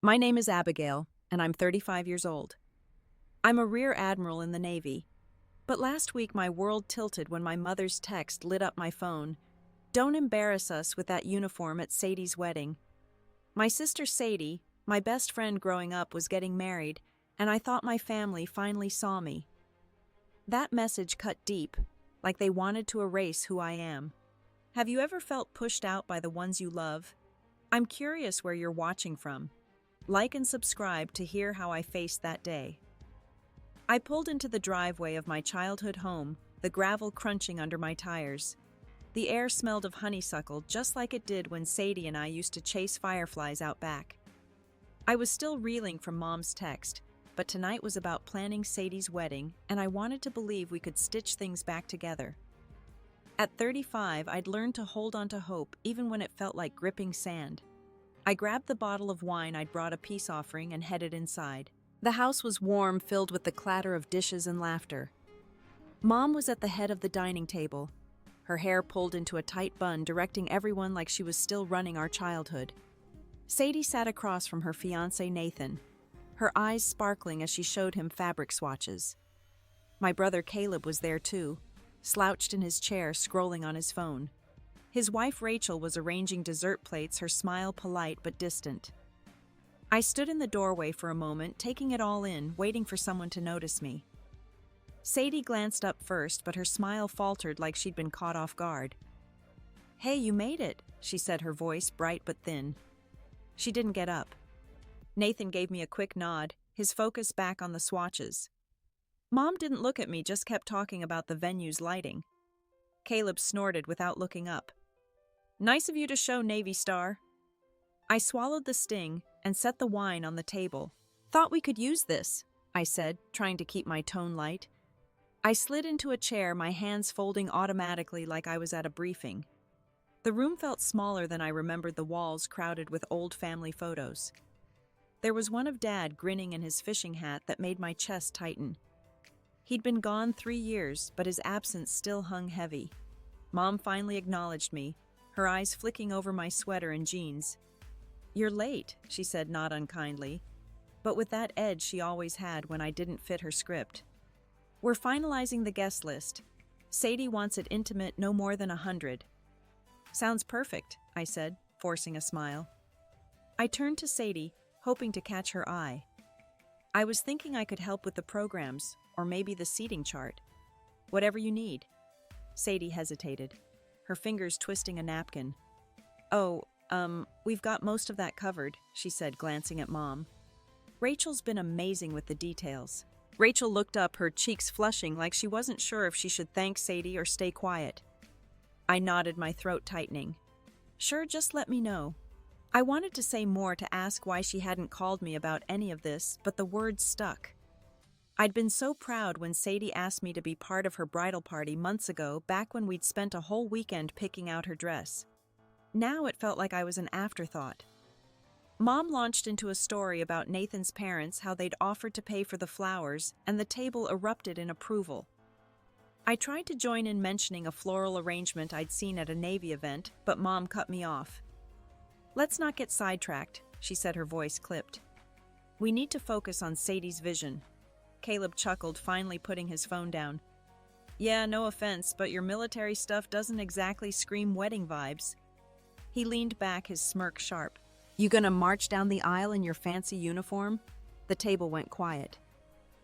My name is Abigail, and I'm 35 years old. I'm a rear admiral in the Navy. But last week my world tilted when my mother's text lit up my phone. Don't embarrass us with that uniform at Sadie's wedding. My sister Sadie, my best friend growing up, was getting married, and I thought my family finally saw me. That message cut deep, like they wanted to erase who I am. Have you ever felt pushed out by the ones you love? I'm curious where you're watching from. Like and subscribe to hear how I faced that day. I pulled into the driveway of my childhood home, the gravel crunching under my tires. The air smelled of honeysuckle just like it did when Sadie and I used to chase fireflies out back. I was still reeling from Mom's text, but tonight was about planning Sadie's wedding, and I wanted to believe we could stitch things back together. At 35, I'd learned to hold on to hope even when it felt like gripping sand. I grabbed the bottle of wine I'd brought a peace offering and headed inside. The house was warm, filled with the clatter of dishes and laughter. Mom was at the head of the dining table, her hair pulled into a tight bun, directing everyone like she was still running our childhood. Sadie sat across from her fiancé Nathan, her eyes sparkling as she showed him fabric swatches. My brother Caleb was there too, slouched in his chair, scrolling on his phone. His wife Rachel was arranging dessert plates, her smile polite but distant. I stood in the doorway for a moment, taking it all in, waiting for someone to notice me. Sadie glanced up first, but her smile faltered like she'd been caught off guard. "Hey, you made it," she said, her voice bright but thin. She didn't get up. Nathan gave me a quick nod, his focus back on the swatches. Mom didn't look at me, just kept talking about the venue's lighting. Caleb snorted without looking up. "Nice of you to show, Navy Star." I swallowed the sting and set the wine on the table. "Thought we could use this," I said, trying to keep my tone light. I slid into a chair, my hands folding automatically like I was at a briefing. The room felt smaller than I remembered, the walls crowded with old family photos. There was one of Dad grinning in his fishing hat that made my chest tighten. He'd been gone 3 years, but his absence still hung heavy. Mom finally acknowledged me, her eyes flicking over my sweater and jeans. "You're late," she said, not unkindly, but with that edge she always had when I didn't fit her script. "We're finalizing the guest list. Sadie wants it intimate, no more than 100. "Sounds perfect," I said, forcing a smile. I turned to Sadie, hoping to catch her eye. "I was thinking I could help with the programs, or maybe the seating chart. Whatever you need." Sadie hesitated, her fingers twisting a napkin. "Oh, we've got most of that covered," she said, glancing at Mom. "Rachel's been amazing with the details." Rachel looked up, her cheeks flushing like she wasn't sure if she should thank Sadie or stay quiet. I nodded, my throat tightening. "Sure, just let me know." I wanted to say more, to ask why she hadn't called me about any of this, but the words stuck. I'd been so proud when Sadie asked me to be part of her bridal party months ago, back when we'd spent a whole weekend picking out her dress. Now it felt like I was an afterthought. Mom launched into a story about Nathan's parents, how they'd offered to pay for the flowers, and the table erupted in approval. I tried to join in, mentioning a floral arrangement I'd seen at a Navy event, but Mom cut me off. "Let's not get sidetracked," she said, her voice clipped. "We need to focus on Sadie's vision." Caleb chuckled, finally putting his phone down. "Yeah, no offense, but your military stuff doesn't exactly scream wedding vibes." He leaned back, his smirk sharp. "You gonna march down the aisle in your fancy uniform?" The table went quiet.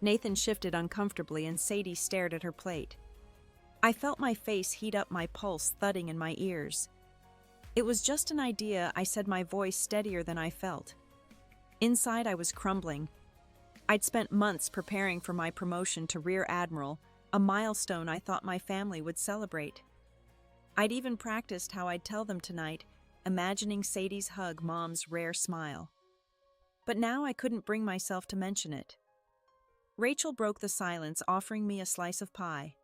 Nathan shifted uncomfortably and Sadie stared at her plate. I felt my face heat up, my pulse thudding in my ears. "It was just an idea," I said, my voice steadier than I felt. Inside I was crumbling. I'd spent months preparing for my promotion to Rear Admiral, a milestone I thought my family would celebrate. I'd even practiced how I'd tell them tonight, imagining Sadie's hug, Mom's rare smile. But now I couldn't bring myself to mention it. Rachel broke the silence, offering me a slice of pie.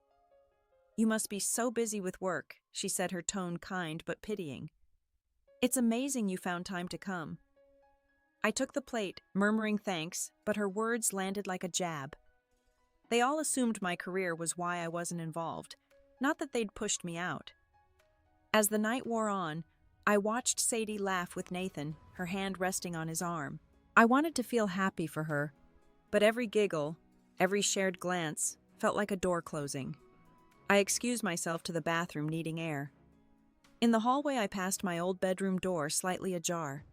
"You must be so busy with work," she said, her tone kind but pitying. "It's amazing you found time to come." I took the plate, murmuring thanks, but her words landed like a jab. They all assumed my career was why I wasn't involved, not that they'd pushed me out. As the night wore on, I watched Sadie laugh with Nathan, her hand resting on his arm. I wanted to feel happy for her, but every giggle, every shared glance, felt like a door closing. I excused myself to the bathroom, needing air. In the hallway, I passed my old bedroom door, slightly ajar.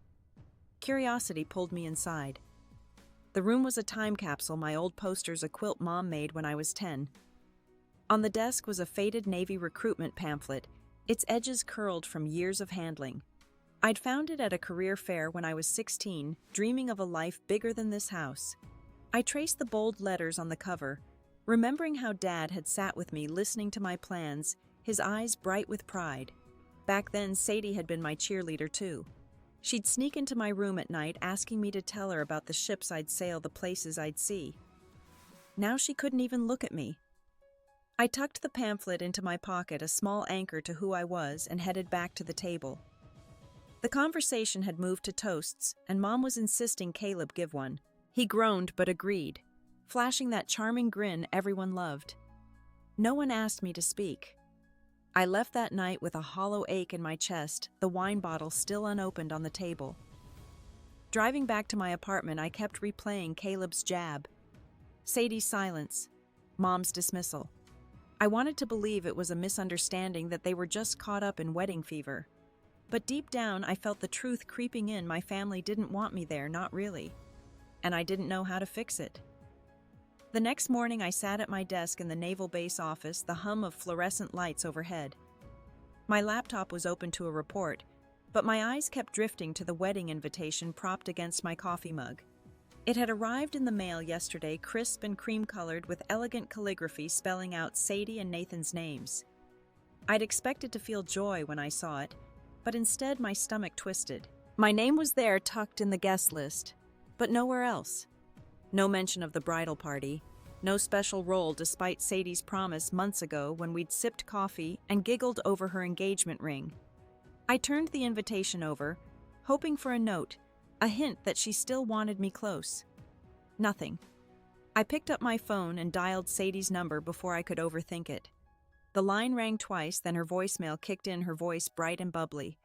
Curiosity pulled me inside. The room was a time capsule, my old posters, a quilt Mom made when I was 10. On the desk was a faded Navy recruitment pamphlet, its edges curled from years of handling. I'd found it at a career fair when I was 16, dreaming of a life bigger than this house. I traced the bold letters on the cover, remembering how Dad had sat with me listening to my plans, his eyes bright with pride. Back then, Sadie had been my cheerleader too. She'd sneak into my room at night asking me to tell her about the ships I'd sail, the places I'd see. Now she couldn't even look at me. I tucked the pamphlet into my pocket, a small anchor to who I was, and headed back to the table. The conversation had moved to toasts, and Mom was insisting Caleb give one. He groaned but agreed, flashing that charming grin everyone loved. No one asked me to speak. I left that night with a hollow ache in my chest, the wine bottle still unopened on the table. Driving back to my apartment, I kept replaying Caleb's jab, Sadie's silence, Mom's dismissal. I wanted to believe it was a misunderstanding, that they were just caught up in wedding fever. But deep down, I felt the truth creeping in. My family didn't want me there, not really. And I didn't know how to fix it. The next morning, I sat at my desk in the Naval Base office, the hum of fluorescent lights overhead. My laptop was open to a report, but my eyes kept drifting to the wedding invitation propped against my coffee mug. It had arrived in the mail yesterday, crisp and cream-colored, with elegant calligraphy spelling out Sadie and Nathan's names. I'd expected to feel joy when I saw it, but instead my stomach twisted. My name was there, tucked in the guest list, but nowhere else. No mention of the bridal party, no special role despite Sadie's promise months ago when we'd sipped coffee and giggled over her engagement ring. I turned the invitation over, hoping for a note, a hint that she still wanted me close. Nothing. I picked up my phone and dialed Sadie's number before I could overthink it. The line rang twice, then her voicemail kicked in, her voice bright and bubbly.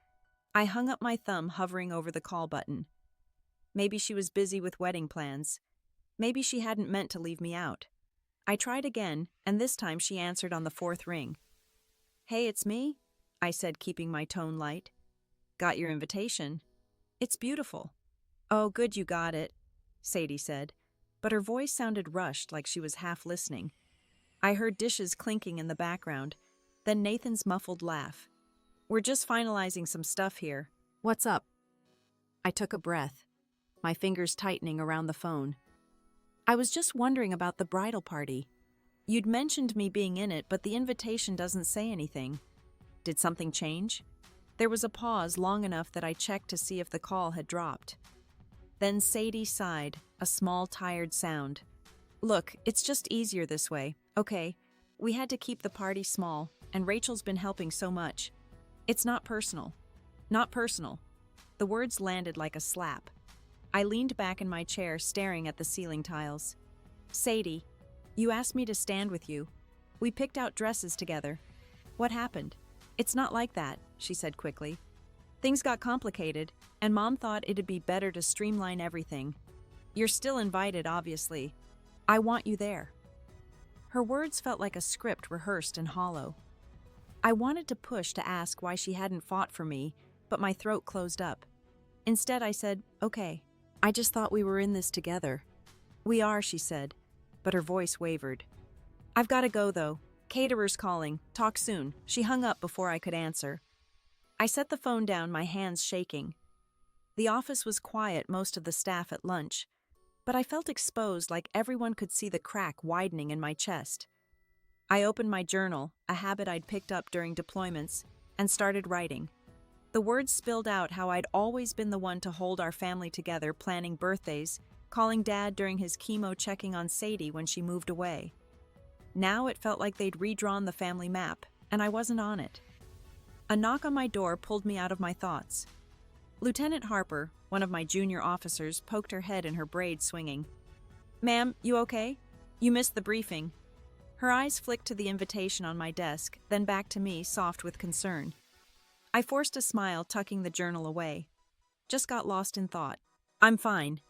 I hung up my thumb, hovering over the call button. Maybe she was busy with wedding plans. Maybe she hadn't meant to leave me out. I tried again, and this time she answered on the fourth ring. "Hey, it's me," I said, keeping my tone light. "Got your invitation. It's beautiful." "Oh, good you got it," Sadie said, but her voice sounded rushed, like she was half listening. I heard dishes clinking in the background, then Nathan's muffled laugh. "We're just finalizing some stuff here. What's up?" I took a breath, my fingers tightening around the phone. "I was just wondering about the bridal party. You'd mentioned me being in it, but the invitation doesn't say anything. Did something change?" There was a pause, long enough that I checked to see if the call had dropped. Then Sadie sighed, a small, tired sound. "Look, it's just easier this way. Okay, we had to keep the party small, and Rachel's been helping so much. It's not personal. Not personal." The words landed like a slap. I leaned back in my chair, staring at the ceiling tiles. "Sadie, you asked me to stand with you. We picked out dresses together. What happened?" "It's not like that," she said quickly. "Things got complicated, and Mom thought it'd be better to streamline everything. You're still invited, obviously. I want you there." Her words felt like a script rehearsed and hollow. I wanted to push to ask why she hadn't fought for me, but my throat closed up. Instead, I said, "Okay. I just thought we were in this together." "We are," she said, but her voice wavered. "I've got to go, though. Caterer's calling. Talk soon." She hung up before I could answer. I set the phone down, my hands shaking. The office was quiet, most of the staff at lunch, but I felt exposed, like everyone could see the crack widening in my chest. I opened my journal, a habit I'd picked up during deployments, and started writing. The words spilled out how I'd always been the one to hold our family together, planning birthdays, calling Dad during his chemo, checking on Sadie when she moved away. Now it felt like they'd redrawn the family map, and I wasn't on it. A knock on my door pulled me out of my thoughts. Lieutenant Harper, one of my junior officers, poked her head in her braids swinging. "Ma'am, you okay? You missed the briefing." Her eyes flicked to the invitation on my desk, then back to me, soft with concern. I forced a smile, tucking the journal away. Just got lost in thought. "I'm fine."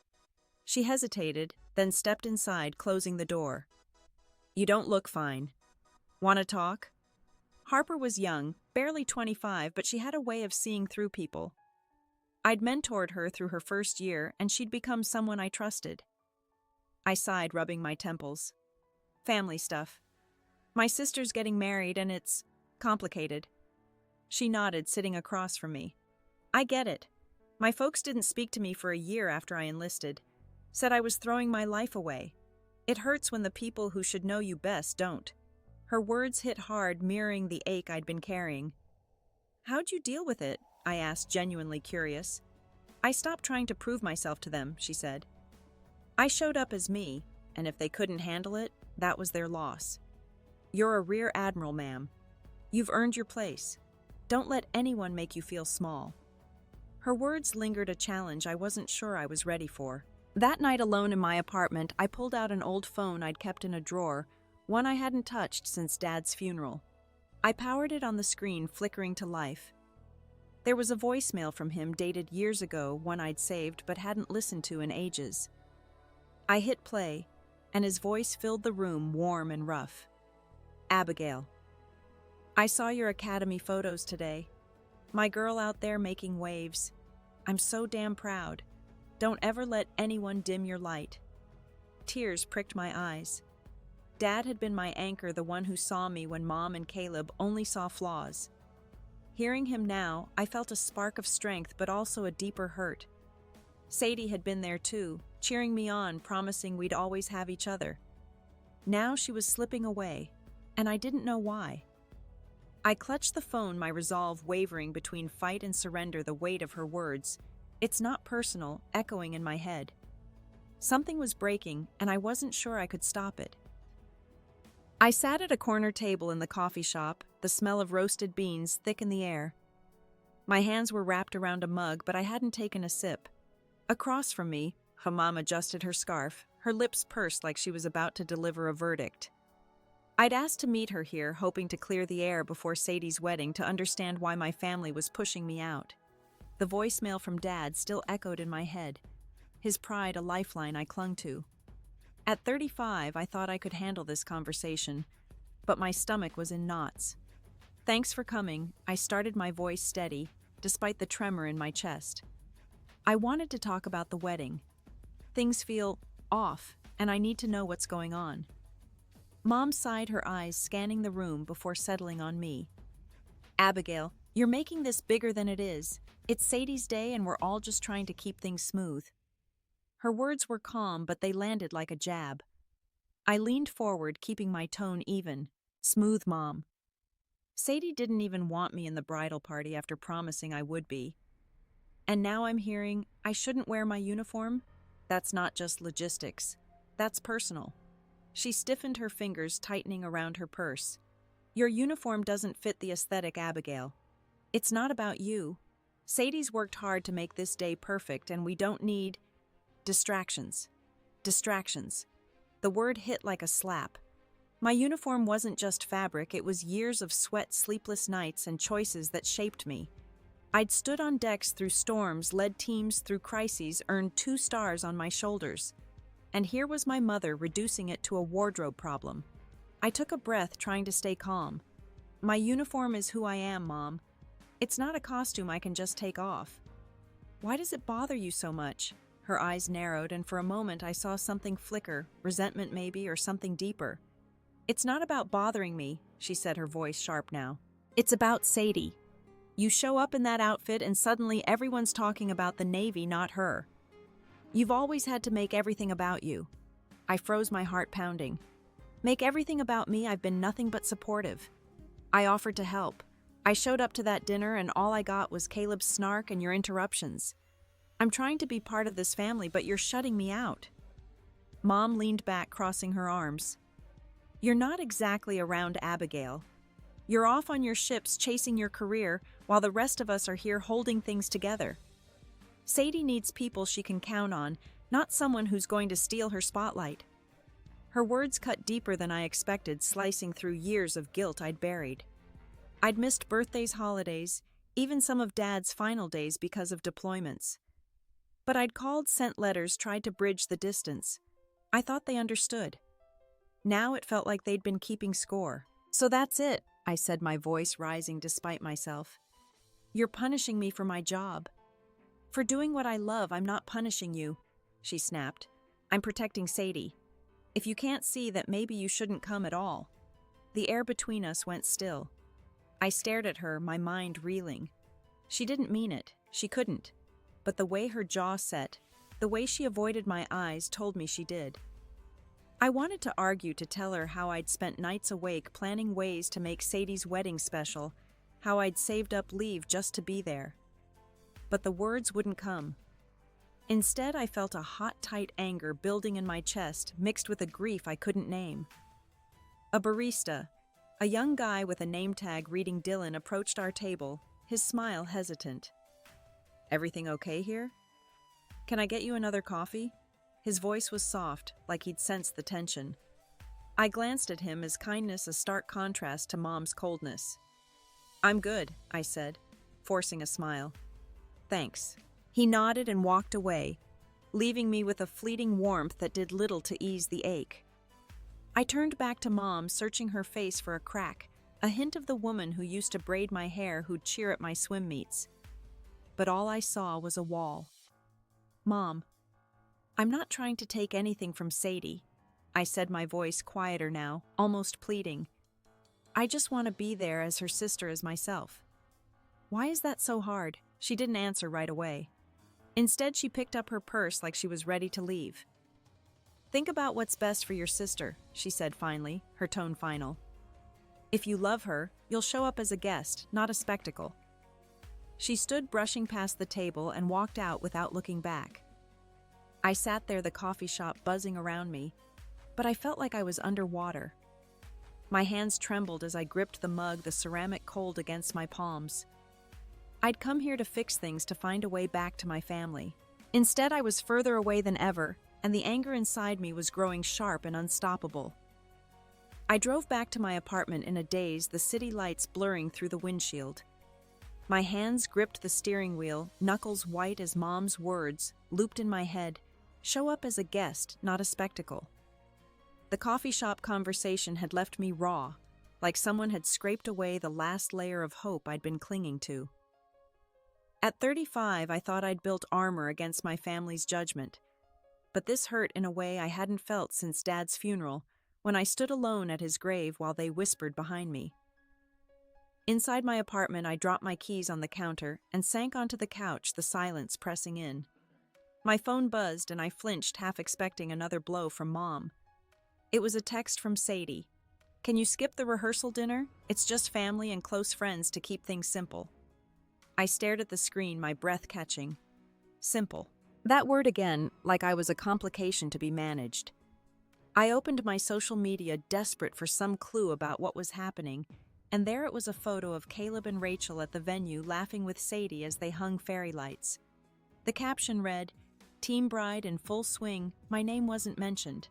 She hesitated, then stepped inside, closing the door. You don't look fine. Want to talk? Harper was young, barely 25, but she had a way of seeing through people. I'd mentored her through her first year, and she'd become someone I trusted. I sighed, rubbing my temples. Family stuff. My sister's getting married, and it's complicated. She nodded, sitting across from me. I get it. My folks didn't speak to me for a year after I enlisted. Said I was throwing my life away. It hurts when the people who should know you best don't. Her words hit hard, mirroring the ache I'd been carrying. How'd you deal with it? I asked, genuinely curious. I stopped trying to prove myself to them, she said. I showed up as me, and if they couldn't handle it, that was their loss. You're a rear admiral, ma'am. You've earned your place. Don't let anyone make you feel small. Her words lingered, a challenge I wasn't sure I was ready for. That night, alone in my apartment, I pulled out an old phone I'd kept in a drawer, one I hadn't touched since Dad's funeral. I powered it on the screen, flickering to life. There was a voicemail from him dated years ago, one I'd saved but hadn't listened to in ages. I hit play, and his voice filled the room, warm and rough. Abigail. I saw your academy photos today. My girl out there making waves. I'm so damn proud. Don't ever let anyone dim your light. Tears pricked my eyes. Dad had been my anchor, the one who saw me when Mom and Caleb only saw flaws. Hearing him now, I felt a spark of strength, but also a deeper hurt. Sadie had been there too, cheering me on, promising we'd always have each other. Now she was slipping away, and I didn't know why. I clutched the phone, my resolve wavering between fight and surrender, the weight of her words. It's not personal, echoing in my head. Something was breaking, and I wasn't sure I could stop it. I sat at a corner table in the coffee shop, the smell of roasted beans thick in the air. My hands were wrapped around a mug, but I hadn't taken a sip. Across from me, Hamam adjusted her scarf, her lips pursed like she was about to deliver a verdict. I'd asked to meet her here, hoping to clear the air before Sadie's wedding, to understand why my family was pushing me out. The voicemail from Dad still echoed in my head, his pride a lifeline I clung to. At 35, I thought I could handle this conversation, but my stomach was in knots. Thanks for coming, I started, my voice steady, despite the tremor in my chest. I wanted to talk about the wedding. Things feel off, and I need to know what's going on. Mom sighed, her eyes scanning the room before settling on me. Abigail, you're making this bigger than it is. It's Sadie's day, and we're all just trying to keep things smooth. Her words were calm, but they landed like a jab. I leaned forward, keeping my tone even. Smooth, Mom. Sadie didn't even want me in the bridal party after promising I would be. And now I'm hearing I shouldn't wear my uniform? That's not just logistics. That's personal. She stiffened, her fingers tightening around her purse. Your uniform doesn't fit the aesthetic, Abigail. It's not about you. Sadie's worked hard to make this day perfect, and we don't need distractions. Distractions. The word hit like a slap. My uniform wasn't just fabric, it was years of sweat, sleepless nights, and choices that shaped me. I'd stood on decks through storms, led teams through crises, earned 2 stars on my shoulders. And here was my mother reducing it to a wardrobe problem. I took a breath, trying to stay calm. My uniform is who I am, Mom. It's not a costume I can just take off. Why does it bother you so much? Her eyes narrowed, and for a moment I saw something flicker, resentment maybe, or something deeper. It's not about bothering me, she said, her voice sharp now. It's about Sadie. You show up in that outfit and suddenly everyone's talking about the Navy, not her. You've always had to make everything about you. I froze, my heart pounding. Make everything about me? I've been nothing but supportive. I offered to help. I showed up to that dinner and all I got was Caleb's snark and your interruptions. I'm trying to be part of this family, but you're shutting me out. Mom leaned back, crossing her arms. You're not exactly around, Abigail. You're off on your ships chasing your career while the rest of us are here holding things together. Sadie needs people she can count on, not someone who's going to steal her spotlight. Her words cut deeper than I expected, slicing through years of guilt I'd buried. I'd missed birthdays, holidays, even some of Dad's final days because of deployments. But I'd called, sent letters, tried to bridge the distance. I thought they understood. Now it felt like they'd been keeping score. "So that's it," I said, my voice rising despite myself. "You're punishing me for my job." "For doing what I love, I'm not punishing you," she snapped. "I'm protecting Sadie. If you can't see that, maybe you shouldn't come at all." The air between us went still. I stared at her, my mind reeling. She didn't mean it. She couldn't. But the way her jaw set, the way she avoided my eyes told me she did. I wanted to argue, to tell her how I'd spent nights awake planning ways to make Sadie's wedding special, how I'd saved up leave just to be there. But the words wouldn't come. Instead, I felt a hot, tight anger building in my chest, mixed with a grief I couldn't name. A barista, a young guy with a name tag reading Dylan, approached our table, his smile hesitant. "Everything okay here? Can I get you another coffee?" His voice was soft, like he'd sensed the tension. I glanced at him, his kindness a stark contrast to Mom's coldness. "I'm good," I said, forcing a smile. "Thanks." He nodded and walked away, leaving me with a fleeting warmth that did little to ease the ache. I turned back to Mom, searching her face for a crack, a hint of the woman who used to braid my hair, who'd cheer at my swim meets. But all I saw was a wall. "Mom, I'm not trying to take anything from Sadie," I said, my voice quieter now, almost pleading. "I just want to be there as her sister as myself." "Why is that so hard?" She didn't answer right away. Instead, she picked up her purse like she was ready to leave. "Think about what's best for your sister," she said finally, her tone final. "If you love her, you'll show up as a guest, not a spectacle." She stood, brushing past the table, and walked out without looking back. I sat there, the coffee shop buzzing around me, but I felt like I was underwater. My hands trembled as I gripped the mug, the ceramic cold against my palms. I'd come here to fix things, to find a way back to my family. Instead, I was further away than ever, and the anger inside me was growing sharp and unstoppable. I drove back to my apartment in a daze, the city lights blurring through the windshield. My hands gripped the steering wheel, knuckles white as Mom's words looped in my head. "Show up as a guest, not a spectacle." The coffee shop conversation had left me raw, like someone had scraped away the last layer of hope I'd been clinging to. At 35, I thought I'd built armor against my family's judgment. But this hurt in a way I hadn't felt since Dad's funeral, when I stood alone at his grave while they whispered behind me. Inside my apartment, I dropped my keys on the counter and sank onto the couch, the silence pressing in. My phone buzzed and I flinched, half expecting another blow from Mom. It was a text from Sadie. "Can you skip the rehearsal dinner? It's just family and close friends to keep things simple." I stared at the screen, my breath catching. Simple. That word again, like I was a complication to be managed. I opened my social media, desperate for some clue about what was happening, and there it was, a photo of Caleb and Rachel at the venue laughing with Sadie as they hung fairy lights. The caption read, "Team Bride in full swing." My name wasn't mentioned.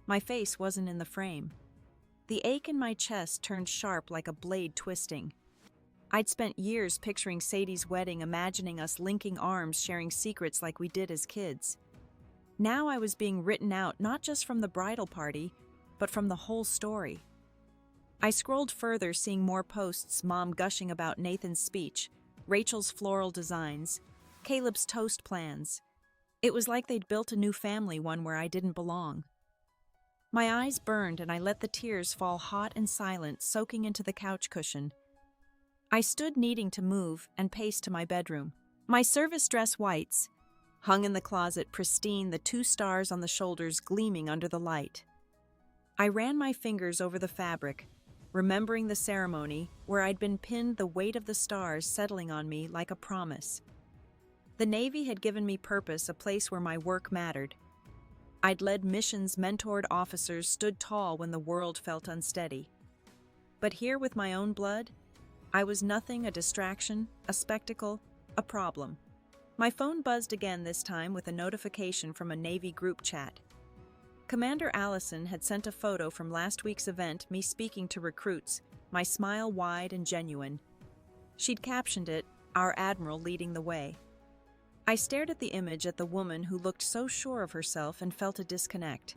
My face wasn't in the frame. The ache in my chest turned sharp, like a blade twisting. I'd spent years picturing Sadie's wedding, imagining us linking arms, sharing secrets like we did as kids. Now I was being written out, not just from the bridal party, but from the whole story. I scrolled further, seeing more posts, Mom gushing about Nathan's speech, Rachel's floral designs, Caleb's toast plans. It was like they'd built a new family, one where I didn't belong. My eyes burned and I let the tears fall hot and silent, soaking into the couch cushion. I stood, needing to move, and paced to my bedroom. My service dress whites hung in the closet, pristine, the 2 stars on the shoulders gleaming under the light. I ran my fingers over the fabric, remembering the ceremony where I'd been pinned, the weight of the stars settling on me like a promise. The Navy had given me purpose, a place where my work mattered. I'd led missions, mentored officers, stood tall when the world felt unsteady. But here, with my own blood, I was nothing, a distraction, a spectacle, a problem. My phone buzzed again, this time with a notification from a Navy group chat. Commander Allison had sent a photo from last week's event, me speaking to recruits, my smile wide and genuine. She'd captioned it, "Our Admiral leading the way." I stared at the image at the woman who looked so sure of herself and felt a disconnect.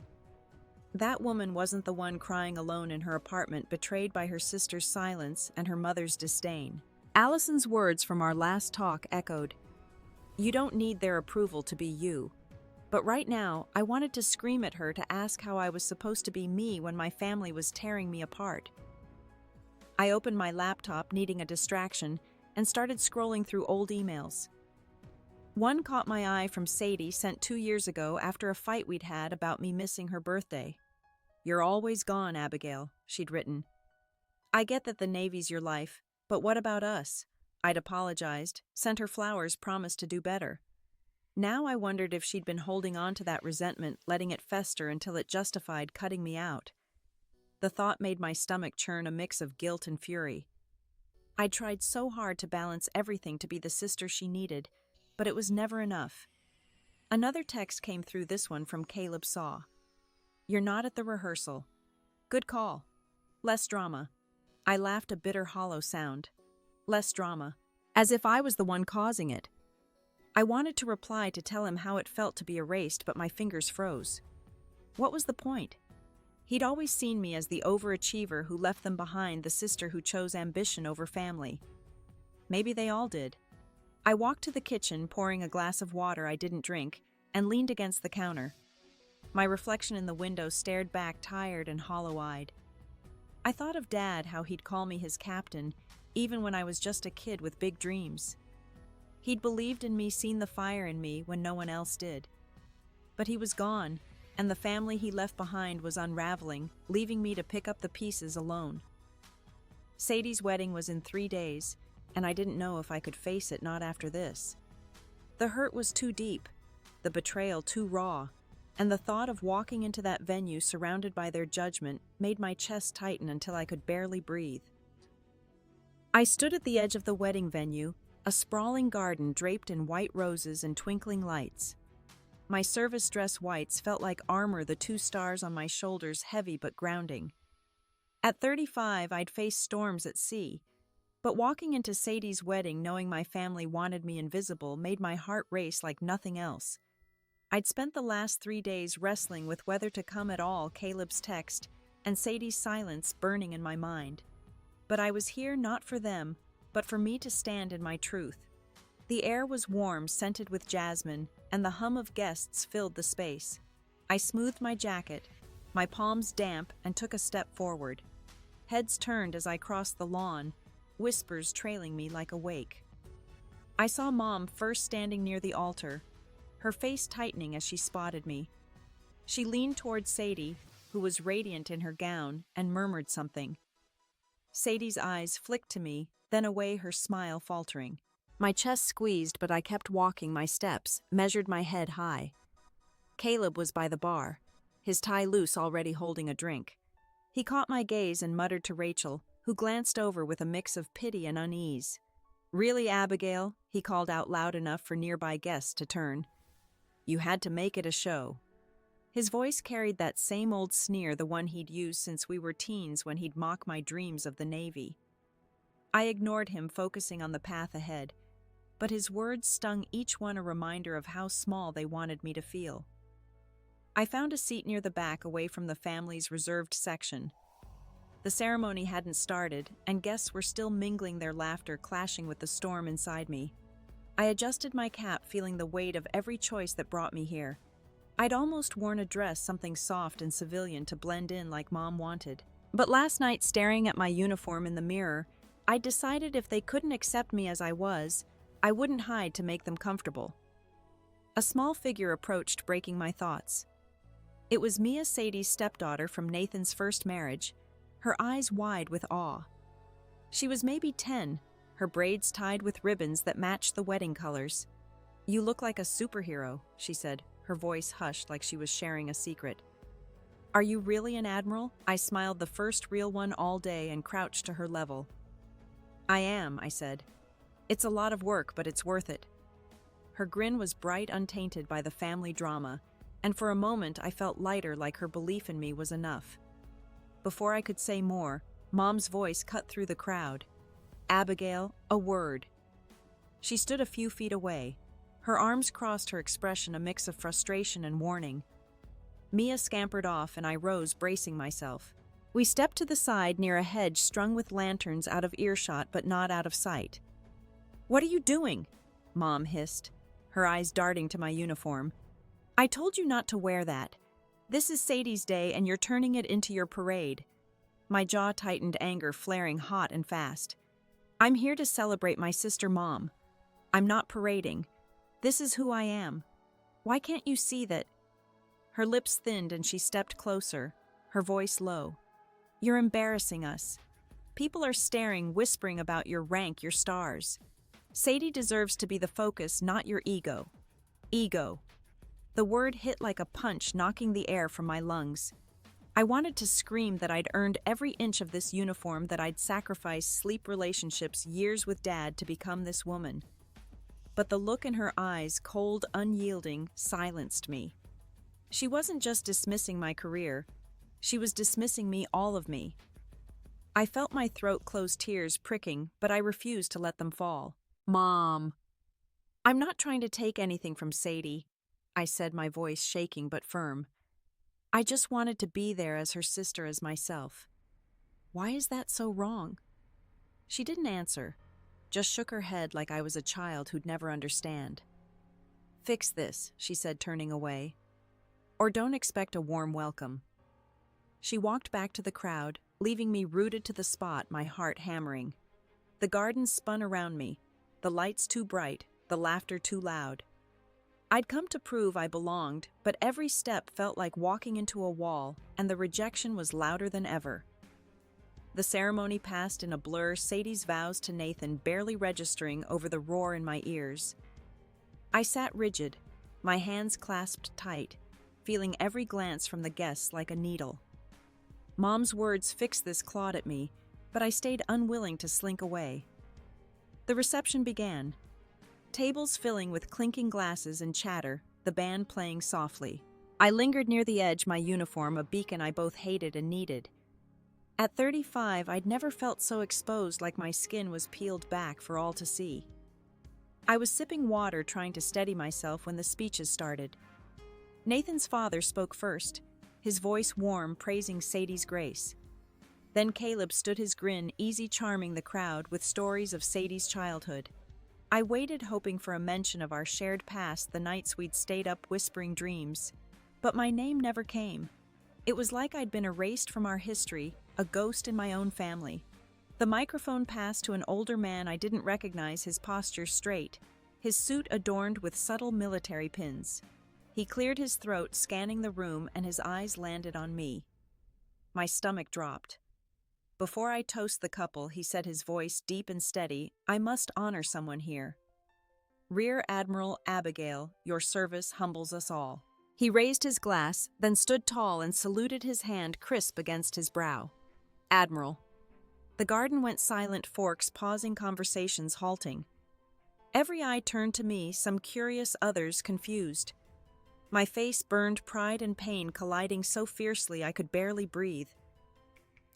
That woman wasn't the one crying alone in her apartment, betrayed by her sister's silence and her mother's disdain. Allison's words from our last talk echoed, "You don't need their approval to be you." But right now, I wanted to scream at her to ask how I was supposed to be me when my family was tearing me apart. I opened my laptop, needing a distraction, and started scrolling through old emails. One caught my eye from Sadie, sent 2 years ago after a fight we'd had about me missing her birthday. "You're always gone, Abigail," she'd written. "I get that the Navy's your life, but what about us?" I'd apologized, sent her flowers, promised to do better. Now I wondered if she'd been holding on to that resentment, letting it fester until it justified cutting me out. The thought made my stomach churn, a mix of guilt and fury. I'd tried so hard to balance everything to be the sister she needed, but it was never enough. Another text came through, this one from Caleb Saw. "You're not at the rehearsal. Good call. Less drama." I laughed, a bitter, hollow sound. Less drama. As if I was the one causing it. I wanted to reply to tell him how it felt to be erased, but my fingers froze. What was the point? He'd always seen me as the overachiever who left them behind, the sister who chose ambition over family. Maybe they all did. I walked to the kitchen, pouring a glass of water I didn't drink, and leaned against the counter. My reflection in the window stared back, tired and hollow-eyed. I thought of Dad, how he'd call me his captain, even when I was just a kid with big dreams. He'd believed in me, seen the fire in me when no one else did. But he was gone, and the family he left behind was unraveling, leaving me to pick up the pieces alone. Sadie's wedding was in 3 days, and I didn't know if I could face it, not after this. The hurt was too deep, the betrayal too raw, and the thought of walking into that venue surrounded by their judgment made my chest tighten until I could barely breathe. I stood at the edge of the wedding venue, a sprawling garden draped in white roses and twinkling lights. My service dress whites felt like armor, the 2 stars on my shoulders heavy but grounding. At 35, I'd faced storms at sea, but walking into Sadie's wedding knowing my family wanted me invisible made my heart race like nothing else. I'd spent the last 3 days wrestling with whether to come at all, Caleb's text, and Sadie's silence burning in my mind. But I was here not for them, but for me to stand in my truth. The air was warm, scented with jasmine, and the hum of guests filled the space. I smoothed my jacket, my palms damp, and took a step forward. Heads turned as I crossed the lawn, whispers trailing me like a wake. I saw Mom first, standing near the altar, her face tightening as she spotted me. She leaned toward Sadie, who was radiant in her gown, and murmured something. Sadie's eyes flicked to me, then away, her smile faltering. My chest squeezed, but I kept walking my steps, measured my head high. Caleb was by the bar, his tie loose, already holding a drink. He caught my gaze and muttered to Rachel, who glanced over with a mix of pity and unease. "Really, Abigail?" he called out loud enough for nearby guests to turn. "You had to make it a show." His voice carried that same old sneer, the one he'd used since we were teens when he'd mock my dreams of the Navy. I ignored him, focusing on the path ahead, but his words stung, each one a reminder of how small they wanted me to feel. I found a seat near the back, away from the family's reserved section. The ceremony hadn't started, and guests were still mingling, their laughter clashing with the storm inside me. I adjusted my cap, feeling the weight of every choice that brought me here. I'd almost worn a dress, something soft and civilian, to blend in like Mom wanted. But last night, staring at my uniform in the mirror, I decided if they couldn't accept me as I was, I wouldn't hide to make them comfortable. A small figure approached, breaking my thoughts. It was Mia, Sadie's stepdaughter from Nathan's first marriage, her eyes wide with awe. She was maybe 10, her braids tied with ribbons that matched the wedding colors. "You look like a superhero," she said, her voice hushed like she was sharing a secret. "Are you really an admiral?" I smiled, the first real one all day, and crouched to her level. "I am," I said. "It's a lot of work, but it's worth it." Her grin was bright, untainted by the family drama, and for a moment I felt lighter, like her belief in me was enough. Before I could say more, Mom's voice cut through the crowd. "Abigail, a word." She stood a few feet away, Her arms crossed, her expression a mix of frustration and warning. Mia scampered off and I rose, bracing myself. We stepped to the side near a hedge strung with lanterns, out of earshot but not out of sight. "What are you doing?" Mom hissed, her eyes darting to my uniform. "I told you not to wear that. This is Sadie's day and you're turning it into your parade." My jaw tightened, anger flaring hot and fast. "I'm here to celebrate my sister, Mom. I'm not parading. This is who I am. Why can't you see that?" Her lips thinned and she stepped closer, her voice low. "You're embarrassing us. People are staring, whispering about your rank, your stars. Sadie deserves to be the focus, not your ego." Ego. The word hit like a punch, knocking the air from my lungs. I wanted to scream that I'd earned every inch of this uniform, that I'd sacrificed sleep, relationships, years with Dad to become this woman. But the look in her eyes, cold, unyielding, silenced me. She wasn't just dismissing my career. She was dismissing me, all of me. I felt my throat close, tears pricking, but I refused to let them fall. "Mom." "I'm not trying to take anything from Sadie," I said, my voice shaking but firm. "I just wanted to be there as her sister, as myself." "Why is that so wrong?" She didn't answer, just shook her head like I was a child who'd never understand. "Fix this," she said, turning away. "Or don't expect a warm welcome." She walked back to the crowd, leaving me rooted to the spot, my heart hammering. The garden spun around me, the lights too bright, the laughter too loud. I'd come to prove I belonged, but every step felt like walking into a wall, and the rejection was louder than ever. The ceremony passed in a blur, Sadie's vows to Nathan barely registering over the roar in my ears. I sat rigid, my hands clasped tight, feeling every glance from the guests like a needle. Mom's words fixed this, clawed at me, but I stayed unwilling to slink away. The reception began. Tables filling with clinking glasses and chatter, the band playing softly. I lingered near the edge, my uniform a beacon I both hated and needed. At 35, I'd never felt so exposed, like my skin was peeled back for all to see. I was sipping water, trying to steady myself, when the speeches started. Nathan's father spoke first, his voice warm, praising Sadie's grace. Then Caleb stood, his grin easy, charming the crowd with stories of Sadie's childhood. I waited, hoping for a mention of our shared past, the nights we'd stayed up whispering dreams. But my name never came. It was like I'd been erased from our history, a ghost in my own family. The microphone passed to an older man I didn't recognize, his posture straight, his suit adorned with subtle military pins. He cleared his throat, scanning the room, and his eyes landed on me. My stomach dropped. "Before I toast the couple," he said, his voice deep and steady, "I must honor someone here. Rear Admiral Abigail, your service humbles us all." He raised his glass, then stood tall and saluted, his hand crisp against his brow. "Admiral." The garden went silent, forks pausing, conversations halting. Every eye turned to me, some curious, others confused. My face burned, pride and pain colliding so fiercely I could barely breathe.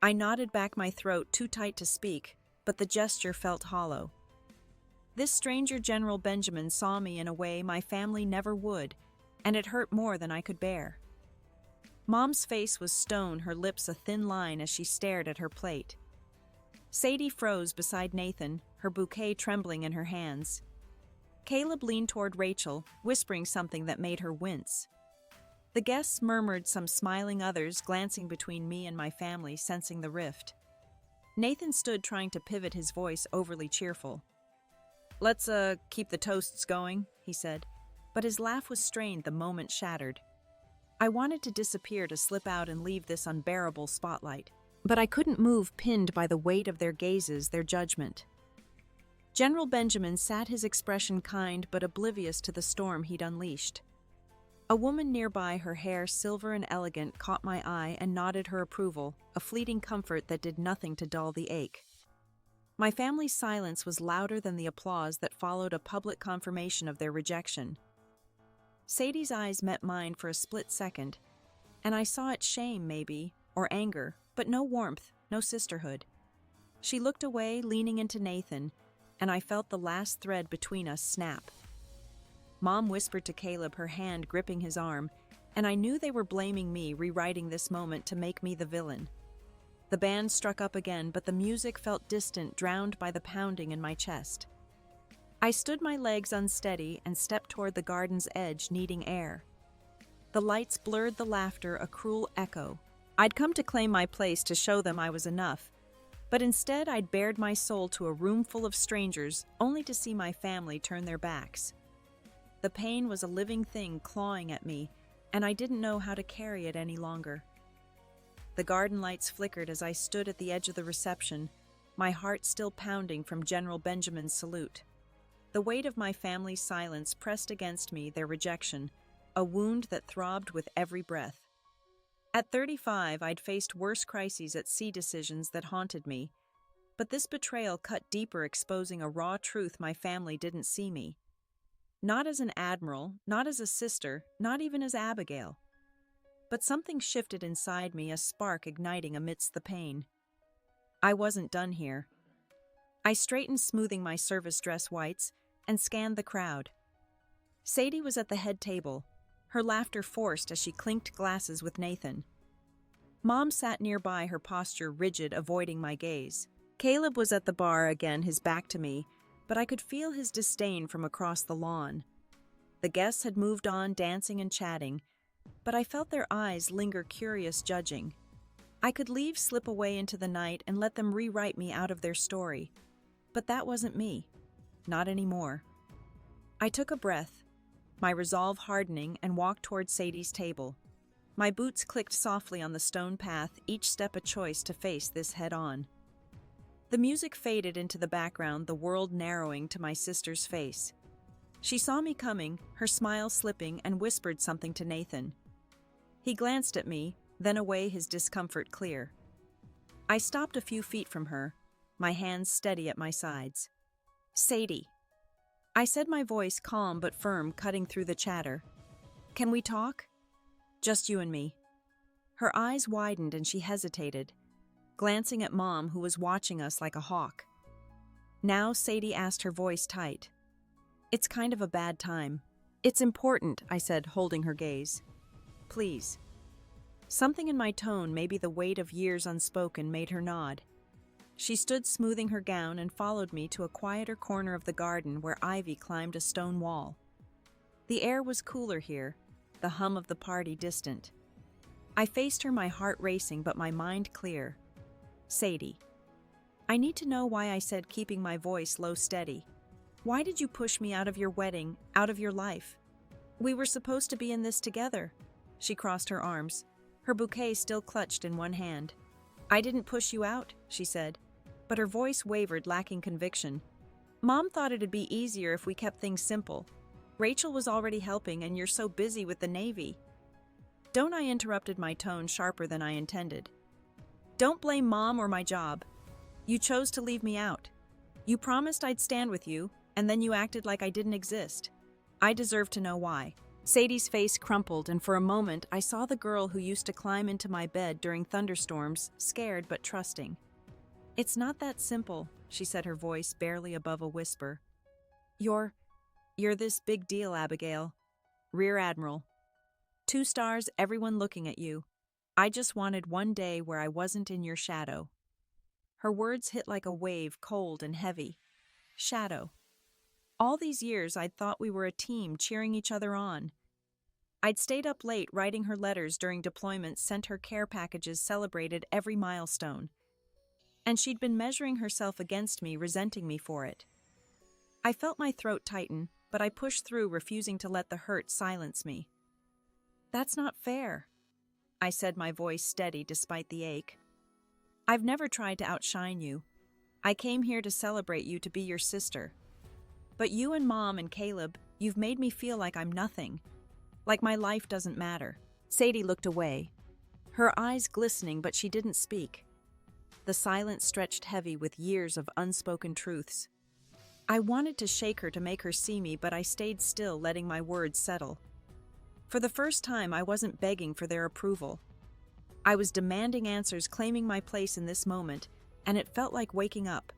I nodded back, my throat too tight to speak, but the gesture felt hollow. This stranger, General Benjamin, saw me in a way my family never would, and it hurt more than I could bear. Mom's face was stone, her lips a thin line as she stared at her plate. Sadie froze beside Nathan, her bouquet trembling in her hands. Caleb leaned toward Rachel, whispering something that made her wince. The guests murmured, some smiling, others glancing between me and my family, sensing the rift. Nathan stood, trying to pivot, his voice overly cheerful. "Let's, keep the toasts going," he said, but his laugh was strained, the moment shattered. I wanted to disappear, to slip out and leave this unbearable spotlight, but I couldn't move, pinned by the weight of their gazes, their judgment. General Benjamin sat, his expression kind but oblivious to the storm he'd unleashed. A woman nearby, her hair silver and elegant, caught my eye and nodded her approval, a fleeting comfort that did nothing to dull the ache. My family's silence was louder than the applause that followed a public confirmation of their rejection. Sadie's eyes met mine for a split second, and I saw it, shame maybe, or anger, but no warmth, no sisterhood. She looked away, leaning into Nathan, and I felt the last thread between us snap. Mom whispered to Caleb, her hand gripping his arm, and I knew they were blaming me, rewriting this moment to make me the villain. The band struck up again, but the music felt distant, drowned by the pounding in my chest. I stood my legs unsteady and stepped toward the garden's edge, needing air. The lights blurred the laughter, a cruel echo. I'd come to claim my place to show them I was enough, but instead I'd bared my soul to a room full of strangers, only to see my family turn their backs. The pain was a living thing clawing at me, and I didn't know how to carry it any longer. The garden lights flickered as I stood at the edge of the reception, my heart still pounding from General Benjamin's salute. The weight of my family's silence pressed against me, their rejection, a wound that throbbed with every breath. At 35, I'd faced worse crises at sea, decisions that haunted me, but this betrayal cut deeper, exposing a raw truth: my family didn't see me. Not as an admiral, not as a sister, not even as Abigail. But something shifted inside me, a spark igniting amidst the pain. I wasn't done here. I straightened, smoothing my service dress whites, and scanned the crowd. Sadie was at the head table, her laughter forced as she clinked glasses with Nathan. Mom sat nearby, her posture rigid, avoiding my gaze. Caleb was at the bar again, his back to me, but I could feel his disdain from across the lawn. The guests had moved on, dancing and chatting, but I felt their eyes linger, curious, judging. I could leave, slip away into the night, and let them rewrite me out of their story. But that wasn't me. Not anymore. I took a breath, my resolve hardening, and walked toward Sadie's table. My boots clicked softly on the stone path, each step a choice to face this head-on. The music faded into the background, the world narrowing to my sister's face. She saw me coming, her smile slipping, and whispered something to Nathan. He glanced at me, then away, his discomfort clear. I stopped a few feet from her, my hands steady at my sides. "Sadie," I said, my voice calm but firm, cutting through the chatter. "Can we talk? Just you and me." Her eyes widened and she hesitated, glancing at Mom, who was watching us like a hawk. Now Sadie asked, her voice tight. "It's kind of a bad time." "It's important," I said, holding her gaze. "Please." Something in my tone, maybe the weight of years unspoken, made her nod. She stood, smoothing her gown, and followed me to a quieter corner of the garden where ivy climbed a stone wall. The air was cooler here, the hum of the party distant. I faced her, my heart racing but my mind clear. "Sadie, I need to know why," I said, keeping my voice low, steady. "Why did you push me out of your wedding, out of your life? We were supposed to be in this together." She crossed her arms, her bouquet still clutched in one hand. "I didn't push you out," she said, but her voice wavered, lacking conviction. "Mom thought it'd be easier if we kept things simple. Rachel was already helping, and you're so busy with the Navy." "Don't," I interrupted, my tone sharper than I intended. "Don't blame Mom or my job. You chose to leave me out. You promised I'd stand with you, and then you acted like I didn't exist. I deserve to know why." Sadie's face crumpled, and for a moment I saw the girl who used to climb into my bed during thunderstorms, scared but trusting. "It's not that simple," she said, her voice barely above a whisper. You're this big deal, Abigail. Rear Admiral. 2 stars, everyone looking at you. I just wanted one day where I wasn't in your shadow." Her words hit like a wave, cold and heavy. Shadow. All these years I'd thought we were a team, cheering each other on. I'd stayed up late writing her letters during deployments, sent her care packages, celebrated every milestone. And she'd been measuring herself against me, resenting me for it. I felt my throat tighten, but I pushed through, refusing to let the hurt silence me. "That's not fair," I said, my voice steady despite the ache. "I've never tried to outshine you. I came here to celebrate you, to be your sister. But you and Mom and Caleb, you've made me feel like I'm nothing. Like my life doesn't matter." Sadie looked away, her eyes glistening, but she didn't speak. The silence stretched heavy with years of unspoken truths. I wanted to shake her, to make her see me, but I stayed still, letting my words settle. For the first time, I wasn't begging for their approval. I was demanding answers, claiming my place in this moment, and it felt like waking up.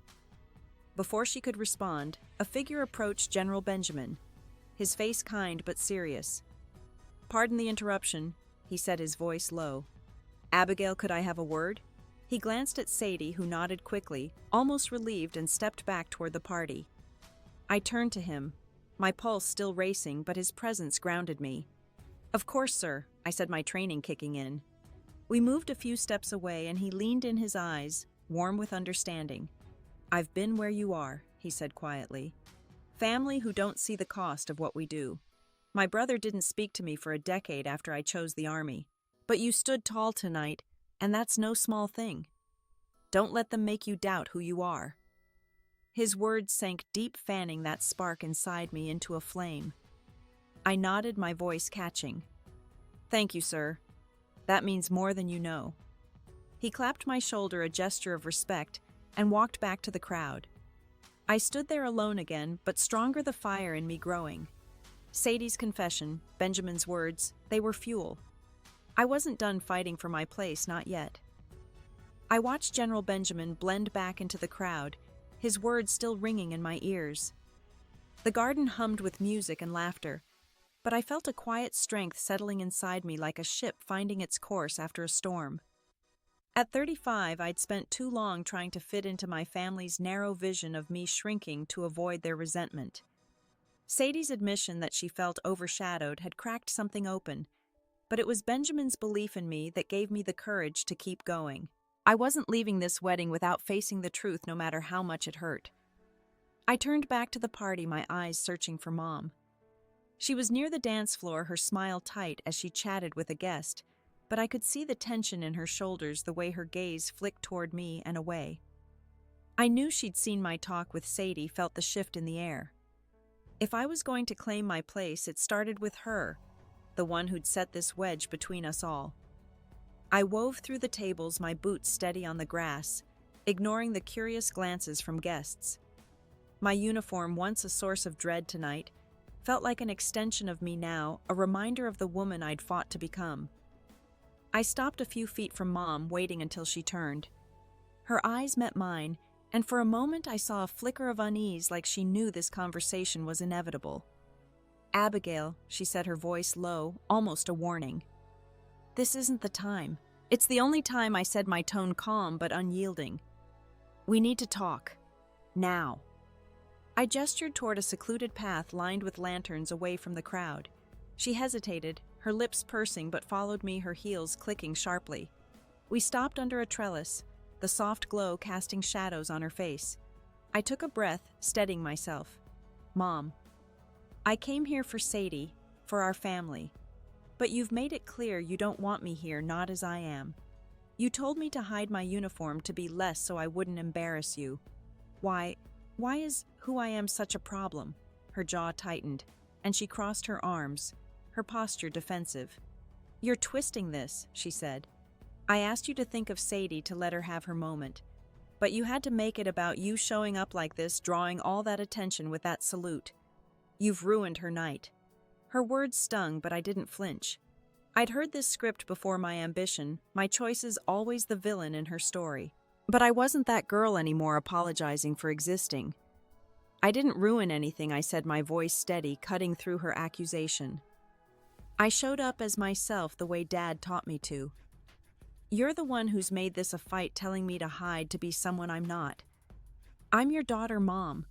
Before she could respond, a figure approached, General Benjamin. his face kind but serious. "Pardon the interruption," he said, his voice low. "Abigail, could I have a word?" He glanced at Sadie, who nodded quickly, almost relieved, and stepped back toward the party. I turned to him, my pulse still racing, but his presence grounded me. "Of course, sir," I said, my training kicking in. We moved a few steps away, and he leaned in, his eyes, warm with understanding. "I've been where you are," he said quietly. "Family who don't see the cost of what we do. My brother didn't speak to me for a decade after I chose the army. But you stood tall tonight, and that's no small thing. Don't let them make you doubt who you are." His words sank deep, fanning that spark inside me into a flame. I nodded, my voice catching. "Thank you, sir. That means more than you know." He clapped my shoulder, a gesture of respect, and walked back to the crowd. I stood there alone again, but stronger, the fire in me growing. Sadie's confession, Benjamin's words, they were fuel. I wasn't done fighting for my place, not yet. I watched General Benjamin blend back into the crowd, his words still ringing in my ears. The garden hummed with music and laughter, but I felt a quiet strength settling inside me, like a ship finding its course after a storm. At 35, I'd spent too long trying to fit into my family's narrow vision of me, shrinking to avoid their resentment. Sadie's admission that she felt overshadowed had cracked something open, but it was Benjamin's belief in me that gave me the courage to keep going. I wasn't leaving this wedding without facing the truth, no matter how much it hurt. I turned back to the party, my eyes searching for Mom. She was near the dance floor, her smile tight as she chatted with a guest, but I could see the tension in her shoulders, the way her gaze flicked toward me and away. I knew she'd seen my talk with Sadie, felt the shift in the air. If I was going to claim my place, it started with her, the one who'd set this wedge between us all. I wove through the tables, my boots steady on the grass, ignoring the curious glances from guests. My uniform, once a source of dread tonight, felt like an extension of me now, a reminder of the woman I'd fought to become. I stopped a few feet from Mom, waiting until she turned. Her eyes met mine, and for a moment I saw a flicker of unease, like she knew this conversation was inevitable. "Abigail," she said, her voice low, almost a warning. "This isn't the time." It's the only time, I said, my tone calm but unyielding. "We need to talk. Now." I gestured toward a secluded path lined with lanterns away from the crowd. She hesitated, her lips pursing, but followed me, her heels clicking sharply. We stopped under a trellis, the soft glow casting shadows on her face. I took a breath, steadying myself. "Mom, I came here for Sadie, for our family. But you've made it clear you don't want me here, not as I am. You told me to hide my uniform, to be less so I wouldn't embarrass you. Why is who I am such a problem?" Her jaw tightened, and she crossed her arms, her posture defensive. "You're twisting this," she said. "I asked you to think of Sadie, to let her have her moment. But you had to make it about you showing up like this, drawing all that attention with that salute. You've ruined her night." Her words stung, but I didn't flinch. I'd heard this script before, my ambition, my choices, always the villain in her story. But I wasn't that girl anymore, apologizing for existing. "I didn't ruin anything," I said, my voice steady, cutting through her accusation. "I showed up as myself, the way Dad taught me to. You're the one who's made this a fight, telling me to hide, to be someone I'm not. I'm your daughter, Mom.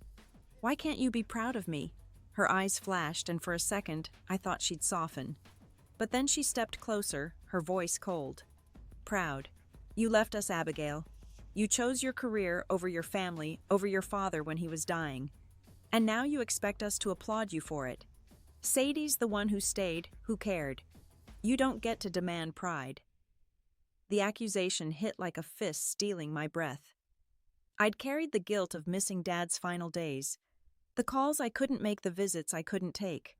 Why can't you be proud of me?" Her eyes flashed, and for a second, I thought she'd soften. But then she stepped closer, her voice cold. "Proud. You left us, Abigail. You chose your career over your family, over your father when he was dying. And now you expect us to applaud you for it. Sadie's the one who stayed, who cared. You don't get to demand pride." The accusation hit like a fist, stealing my breath. I'd carried the guilt of missing Dad's final days, the calls I couldn't make, the visits I couldn't take.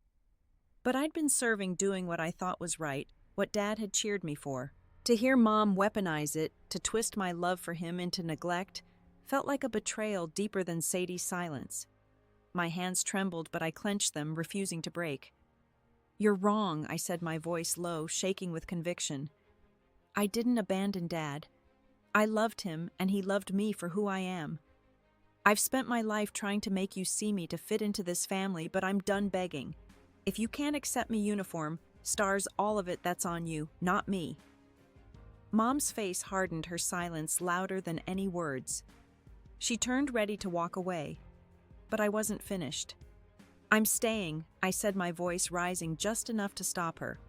But I'd been serving, doing what I thought was right, what Dad had cheered me for. To hear Mom weaponize it, to twist my love for him into neglect, felt like a betrayal deeper than Sadie's silence. My hands trembled, but I clenched them, refusing to break. "You're wrong," I said, my voice low, shaking with conviction. "I didn't abandon Dad. I loved him, and he loved me for who I am. I've spent my life trying to make you see me, to fit into this family, but I'm done begging. If you can't accept me uniform, stars all of it, that's on you, not me. Mom's face hardened, her silence louder than any words. She turned ready to walk away, but I wasn't finished. I'm staying, I said, my voice rising just enough to stop her.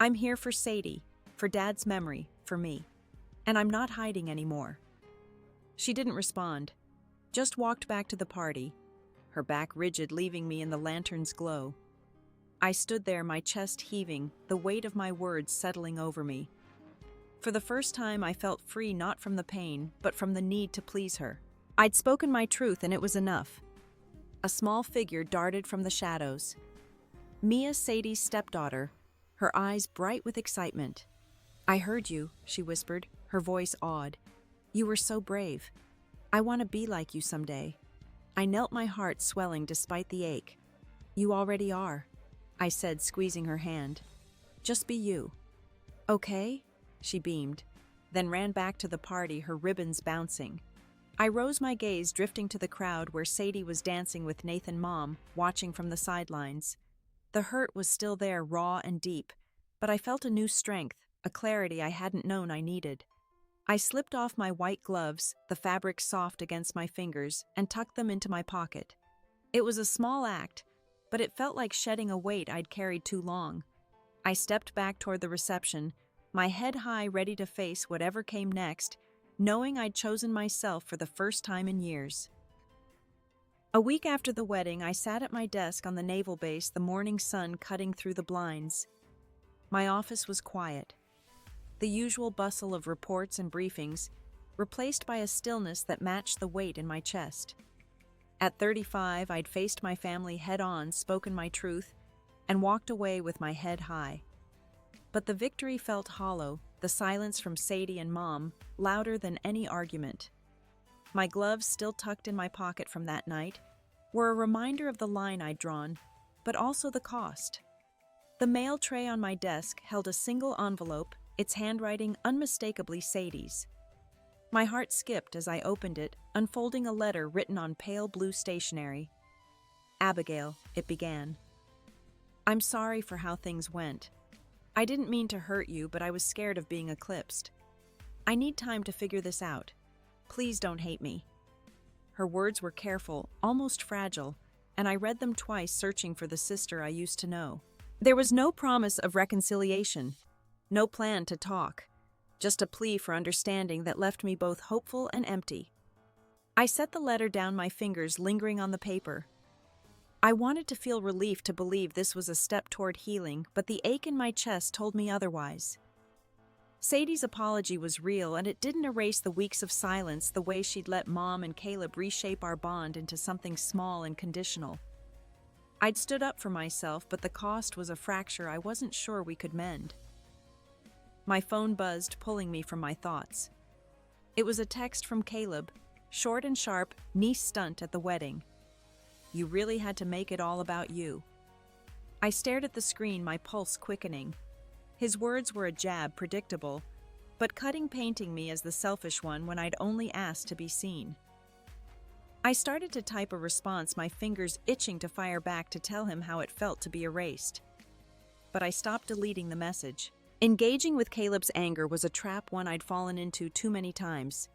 I'm here for Sadie, for Dad's memory, for me. And I'm not hiding anymore. She didn't respond, just walked back to the party, her back rigid, leaving me in the lantern's glow. I stood there, my chest heaving, the weight of my words settling over me. For the first time, I felt free, not from the pain, but from the need to please her. I'd spoken my truth, and it was enough. A small figure darted from the shadows. Mia, Sadie's stepdaughter, her eyes bright with excitement. I heard you, she whispered, her voice awed. You were so brave. I want to be like you someday. I knelt, my heart swelling despite the ache. You already are, I said, squeezing her hand. Just be you. Okay? She beamed, then ran back to the party, her ribbons bouncing. I rose, my gaze drifting to the crowd where Sadie was dancing with Nathan, Mom, watching from the sidelines. The hurt was still there, raw and deep, but I felt a new strength, a clarity I hadn't known I needed. I slipped off my white gloves, the fabric soft against my fingers, and tucked them into my pocket. It was a small act, but it felt like shedding a weight I'd carried too long. I stepped back toward the reception, my head high, ready to face whatever came next, knowing I'd chosen myself for the first time in years. A week after the wedding, I sat at my desk on the naval base, the morning sun cutting through the blinds. My office was quiet. The usual bustle of reports and briefings, replaced by a stillness that matched the weight in my chest. At 35, I'd faced my family head-on, spoken my truth, and walked away with my head high. But the victory felt hollow, the silence from Sadie and Mom louder than any argument. My gloves, still tucked in my pocket from that night, were a reminder of the line I'd drawn, but also the cost. The mail tray on my desk held a single envelope, its handwriting unmistakably Sadie's. My heart skipped as I opened it, unfolding a letter written on pale blue stationery. Abigail, it began. I'm sorry for how things went. I didn't mean to hurt you, but I was scared of being eclipsed. I need time to figure this out. Please don't hate me. Her words were careful, almost fragile, and I read them twice, searching for the sister I used to know. There was no promise of reconciliation, no plan to talk, just a plea for understanding that left me both hopeful and empty. I set the letter down, my fingers lingering on the paper. I wanted to feel relief, to believe this was a step toward healing, but the ache in my chest told me otherwise. Sadie's apology was real, and it didn't erase the weeks of silence, the way she'd let Mom and Caleb reshape our bond into something small and conditional. I'd stood up for myself, but the cost was a fracture I wasn't sure we could mend. My phone buzzed, pulling me from my thoughts. It was a text from Caleb, short and sharp, niece stunt at the wedding. You really had to make it all about you. I stared at the screen, my pulse quickening. His words were a jab, predictable, but cutting, painting me as the selfish one when I'd only asked to be seen. I started to type a response, my fingers itching to fire back to tell him how it felt to be erased. But I stopped deleting the message. Engaging with Caleb's anger was a trap, one I'd fallen into too many times.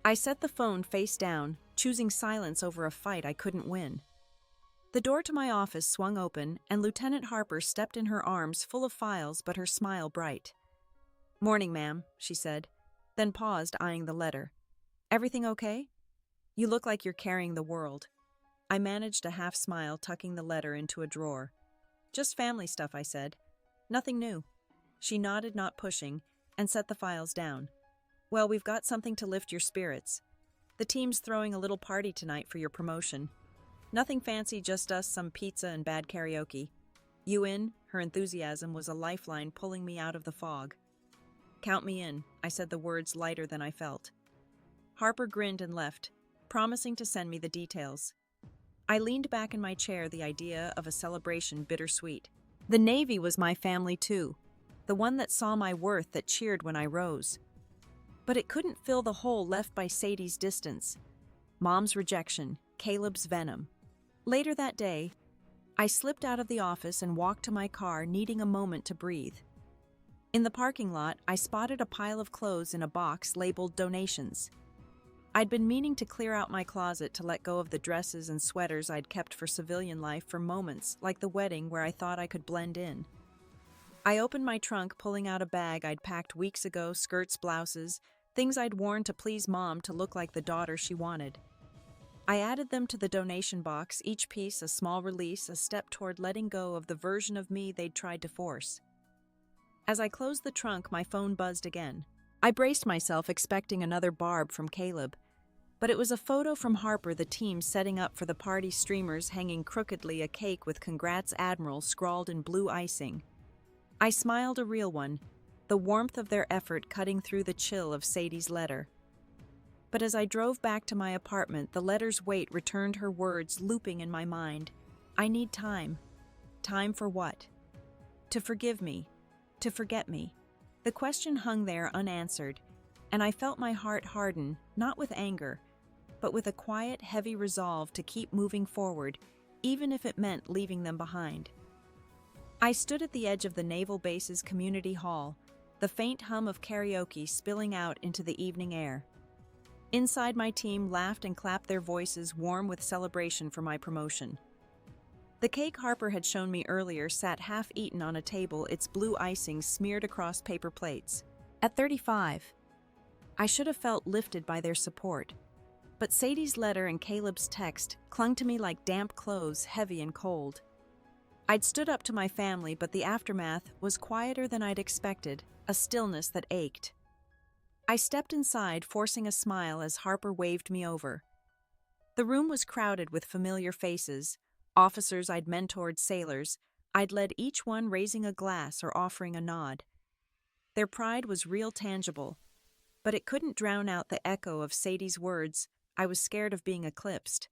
I set the phone face down, choosing silence over a fight I couldn't win. The door to my office swung open, and Lieutenant Harper stepped in, her arms full of files but her smile bright. "Morning, ma'am," she said, then paused, eyeing the letter. "Everything okay? You look like you're carrying the world." I managed a half smile, tucking the letter into a drawer. "Just family stuff," I said. "Nothing new." She nodded, not pushing, and set the files down. "Well, we've got something to lift your spirits. The team's throwing a little party tonight for your promotion. Nothing fancy, just us, some pizza and bad karaoke. You in?" Her enthusiasm was a lifeline, pulling me out of the fog. "Count me in," I said, the words lighter than I felt. Harper grinned and left, promising to send me the details. I leaned back in my chair, the idea of a celebration bittersweet. The Navy was my family too, the one that saw my worth, that cheered when I rose. But it couldn't fill the hole left by Sadie's distance, Mom's rejection, Caleb's venom. Later that day, I slipped out of the office and walked to my car, needing a moment to breathe. In the parking lot, I spotted a pile of clothes in a box labeled donations. I'd been meaning to clear out my closet to let go of the dresses and sweaters I'd kept for civilian life for moments, like the wedding where I thought I could blend in. I opened my trunk, pulling out a bag I'd packed weeks ago, skirts, blouses, things I'd worn to please Mom to look like the daughter she wanted. I added them to the donation box, each piece a small release, a step toward letting go of the version of me they'd tried to force. As I closed the trunk, my phone buzzed again. I braced myself, expecting another barb from Caleb, but it was a photo from Harper, the team setting up for the party, streamers hanging crookedly, a cake with "Congrats Admiral" scrawled in blue icing. I smiled, a real one, the warmth of their effort cutting through the chill of Sadie's letter. But as I drove back to my apartment, the letter's weight returned, her words looping in my mind. I need time. Time for what? To forgive me. To forget me. The question hung there unanswered, and I felt my heart harden, not with anger, but with a quiet, heavy resolve to keep moving forward, even if it meant leaving them behind. I stood at the edge of the Naval Base's community hall, the faint hum of karaoke spilling out into the evening air. Inside, my team laughed and clapped, their voices warm with celebration for my promotion. The cake Harper had shown me earlier sat half-eaten on a table, its blue icing smeared across paper plates. At 35, I should have felt lifted by their support, but Sadie's letter and Caleb's text clung to me like damp clothes, heavy and cold. I'd stood up to my family, but the aftermath was quieter than I'd expected, a stillness that ached. I stepped inside, forcing a smile as Harper waved me over. The room was crowded with familiar faces, officers I'd mentored, sailors I'd led, each one raising a glass or offering a nod. Their pride was real, tangible, but it couldn't drown out the echo of Sadie's words. I was scared of being eclipsed.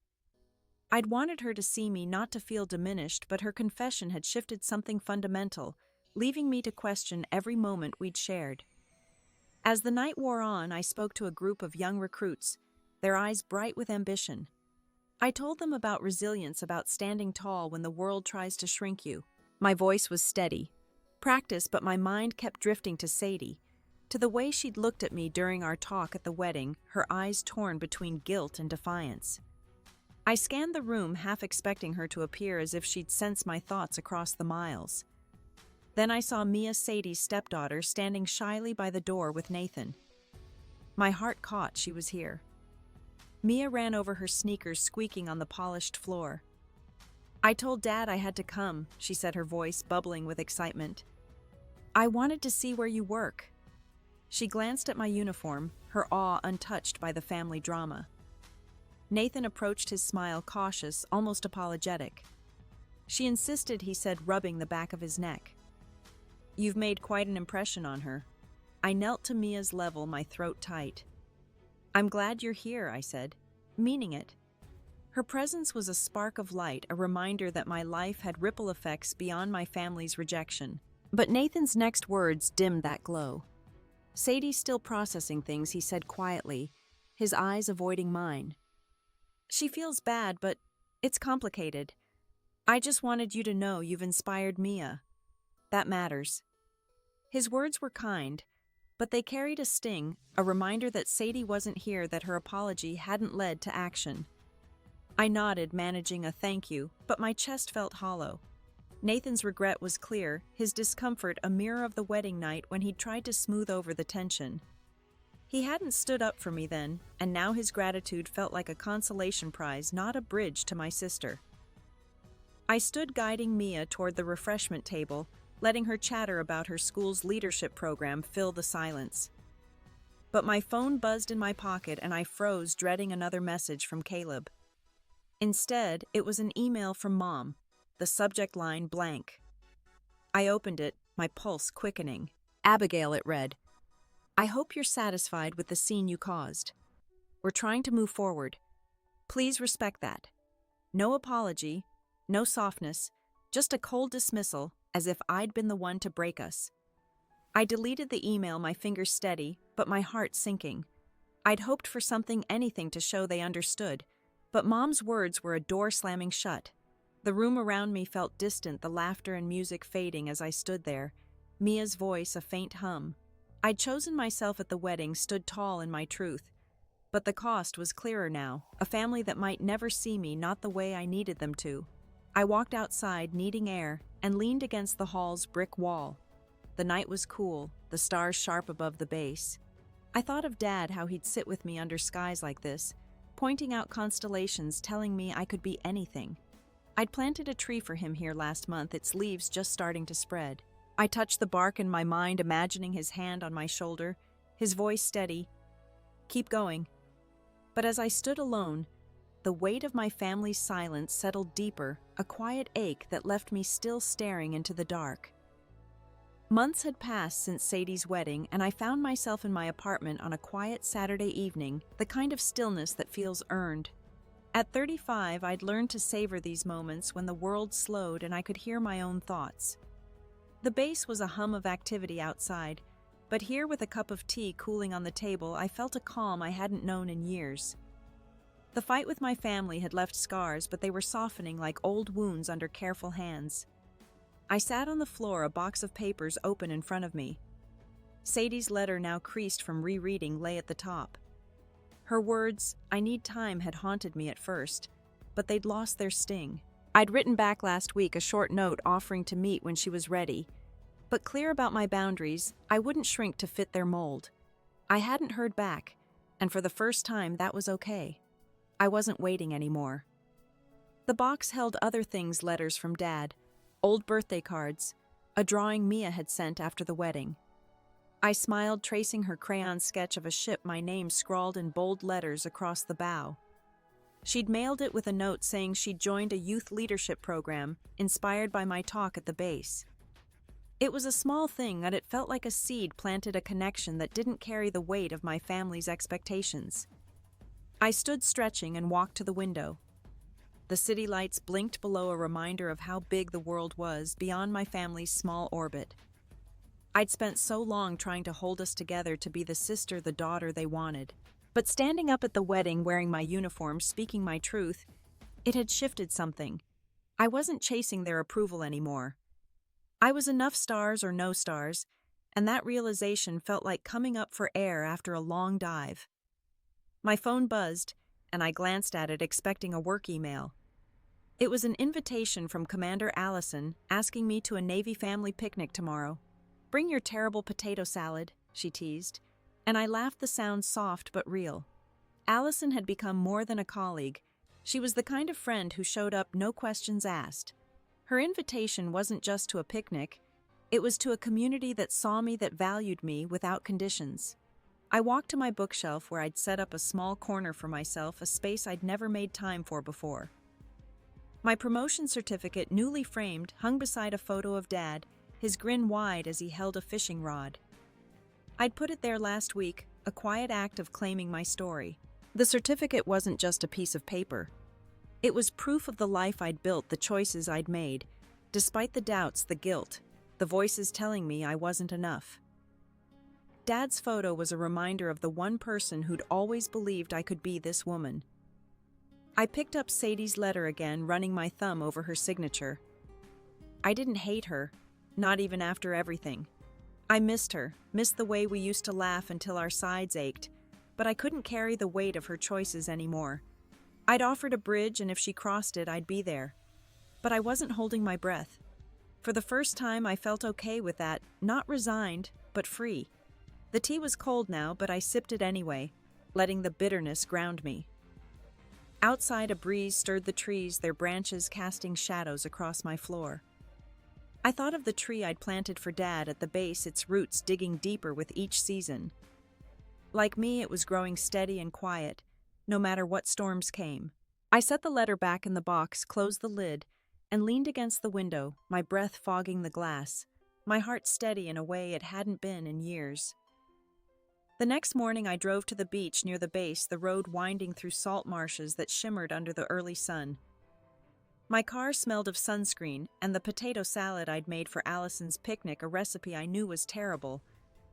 I'd wanted her to see me, not to feel diminished, but her confession had shifted something fundamental, leaving me to question every moment we'd shared. As the night wore on, I spoke to a group of young recruits, their eyes bright with ambition. I told them about resilience, about standing tall when the world tries to shrink you. My voice was steady, practiced, but my mind kept drifting to Sadie, to the way she'd looked at me during our talk at the wedding, her eyes torn between guilt and defiance. I scanned the room, half expecting her to appear, as if she'd sense my thoughts across the miles. Then I saw Mia, Sadie's stepdaughter, standing shyly by the door with Nathan. My heart caught. She was here. Mia ran over, her sneakers squeaking on the polished floor. "I told Dad I had to come," she said, her voice bubbling with excitement. "I wanted to see where you work." She glanced at my uniform, her awe untouched by the family drama. Nathan approached, his smile cautious, almost apologetic. "She insisted," he said, rubbing the back of his neck. "You've made quite an impression on her." I knelt to Mia's level, my throat tight. "I'm glad you're here," I said, meaning it. Her presence was a spark of light, a reminder that my life had ripple effects beyond my family's rejection. But Nathan's next words dimmed that glow. "Sadie's still processing things," he said quietly, his eyes avoiding mine. "She feels bad, but it's complicated. I just wanted you to know you've inspired Mia. That matters." His words were kind, but they carried a sting, a reminder that Sadie wasn't here, that her apology hadn't led to action. I nodded, managing a thank you, but my chest felt hollow. Nathan's regret was clear, his discomfort a mirror of the wedding night when he'd tried to smooth over the tension. He hadn't stood up for me then, and now his gratitude felt like a consolation prize, not a bridge to my sister. I stood guiding Mia toward the refreshment table, letting her chatter about her school's leadership program fill the silence. But my phone buzzed in my pocket and I froze, dreading another message from Caleb. Instead, it was an email from Mom, the subject line blank. I opened it, my pulse quickening. "Abigail," it read. "I hope you're satisfied with the scene you caused. We're trying to move forward. Please respect that. No apology, no softness, just a cold dismissal, as if I'd been the one to break us." I deleted the email, my fingers steady, but my heart sinking. I'd hoped for something, anything to show they understood, but Mom's words were a door slamming shut. The room around me felt distant, the laughter and music fading as I stood there, Mia's voice a faint hum. I'd chosen myself at the wedding, stood tall in my truth. But the cost was clearer now, a family that might never see me, not the way I needed them to. I walked outside, needing air, and leaned against the hall's brick wall. The night was cool, the stars sharp above the base. I thought of Dad, how he'd sit with me under skies like this, pointing out constellations, telling me I could be anything. I'd planted a tree for him here last month, its leaves just starting to spread. I touched the bark in my mind, imagining his hand on my shoulder, his voice steady. Keep going. But as I stood alone, the weight of my family's silence settled deeper, a quiet ache that left me still staring into the dark. Months had passed since Sadie's wedding, and I found myself in my apartment on a quiet Saturday evening, the kind of stillness that feels earned. At 35, I'd learned to savor these moments when the world slowed and I could hear my own thoughts. The base was a hum of activity outside, but here with a cup of tea cooling on the table, I felt a calm I hadn't known in years. The fight with my family had left scars, but they were softening like old wounds under careful hands. I sat on the floor, a box of papers open in front of me. Sadie's letter, now creased from rereading, lay at the top. Her words, "I need time," had haunted me at first, but they'd lost their sting. I'd written back last week a short note offering to meet when she was ready, but clear about my boundaries, I wouldn't shrink to fit their mold. I hadn't heard back, and for the first time that was okay. I wasn't waiting anymore. The box held other things, letters from Dad, old birthday cards, a drawing Mia had sent after the wedding. I smiled, tracing her crayon sketch of a ship, my name scrawled in bold letters across the bow. She'd mailed it with a note saying she'd joined a youth leadership program, inspired by my talk at the base. It was a small thing, but it felt like a seed planted, a connection that didn't carry the weight of my family's expectations. I stood stretching and walked to the window. The city lights blinked below, a reminder of how big the world was beyond my family's small orbit. I'd spent so long trying to hold us together, to be the sister, the daughter they wanted. But standing up at the wedding, wearing my uniform, speaking my truth, it had shifted something. I wasn't chasing their approval anymore. I was enough, stars or no stars, and that realization felt like coming up for air after a long dive. My phone buzzed, and I glanced at it, expecting a work email. It was an invitation from Commander Allison, asking me to a Navy family picnic tomorrow. "Bring your terrible potato salad," she teased, and I laughed, the sound soft but real. Allison had become more than a colleague. She was the kind of friend who showed up, no questions asked. Her invitation wasn't just to a picnic, it was to a community that saw me, that valued me without conditions. I walked to my bookshelf, where I'd set up a small corner for myself, a space I'd never made time for before. My promotion certificate, newly framed, hung beside a photo of Dad, his grin wide as he held a fishing rod. I'd put it there last week, a quiet act of claiming my story. The certificate wasn't just a piece of paper. It was proof of the life I'd built, the choices I'd made, despite the doubts, the guilt, the voices telling me I wasn't enough. Dad's photo was a reminder of the one person who'd always believed I could be this woman. I picked up Sadie's letter again, running my thumb over her signature. I didn't hate her, not even after everything. I missed her, missed the way we used to laugh until our sides ached, but I couldn't carry the weight of her choices anymore. I'd offered a bridge, and if she crossed it, I'd be there. But I wasn't holding my breath. For the first time, I felt okay with that, not resigned, but free. The tea was cold now, but I sipped it anyway, letting the bitterness ground me. Outside, a breeze stirred the trees, their branches casting shadows across my floor. I thought of the tree I'd planted for Dad at the base, its roots digging deeper with each season. Like me, it was growing steady and quiet, no matter what storms came. I set the letter back in the box, closed the lid, and leaned against the window, my breath fogging the glass, my heart steady in a way it hadn't been in years. The next morning, I drove to the beach near the base, the road winding through salt marshes that shimmered under the early sun. My car smelled of sunscreen and the potato salad I'd made for Allison's picnic, a recipe I knew was terrible,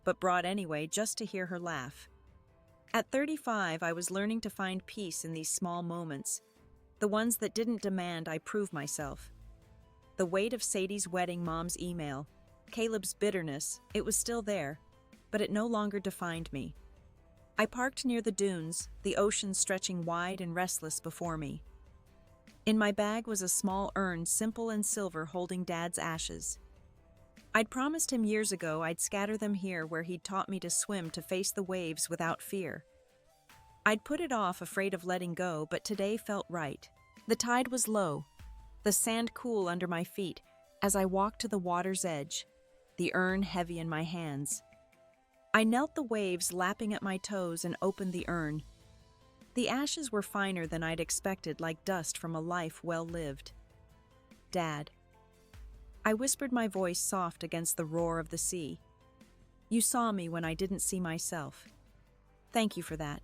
but brought anyway just to hear her laugh. At 35, I was learning to find peace in these small moments. the ones that didn't demand I prove myself. The weight of Sadie's wedding mom's email, Caleb's bitterness, it was still there, but it no longer defined me. I parked near the dunes, the ocean stretching wide and restless before me. In my bag was a small urn, simple and silver, holding Dad's ashes. I'd promised him years ago I'd scatter them here where he'd taught me to swim, to face the waves without fear. I'd put it off, afraid of letting go, but today felt right. The tide was low, the sand cool under my feet as I walked to the water's edge, the urn heavy in my hands. I knelt, the waves lapping at my toes, and opened the urn. The ashes were finer than I'd expected, like dust from a life well lived. Dad. I whispered, my voice soft against the roar of the sea. You saw me when I didn't see myself. Thank you for that.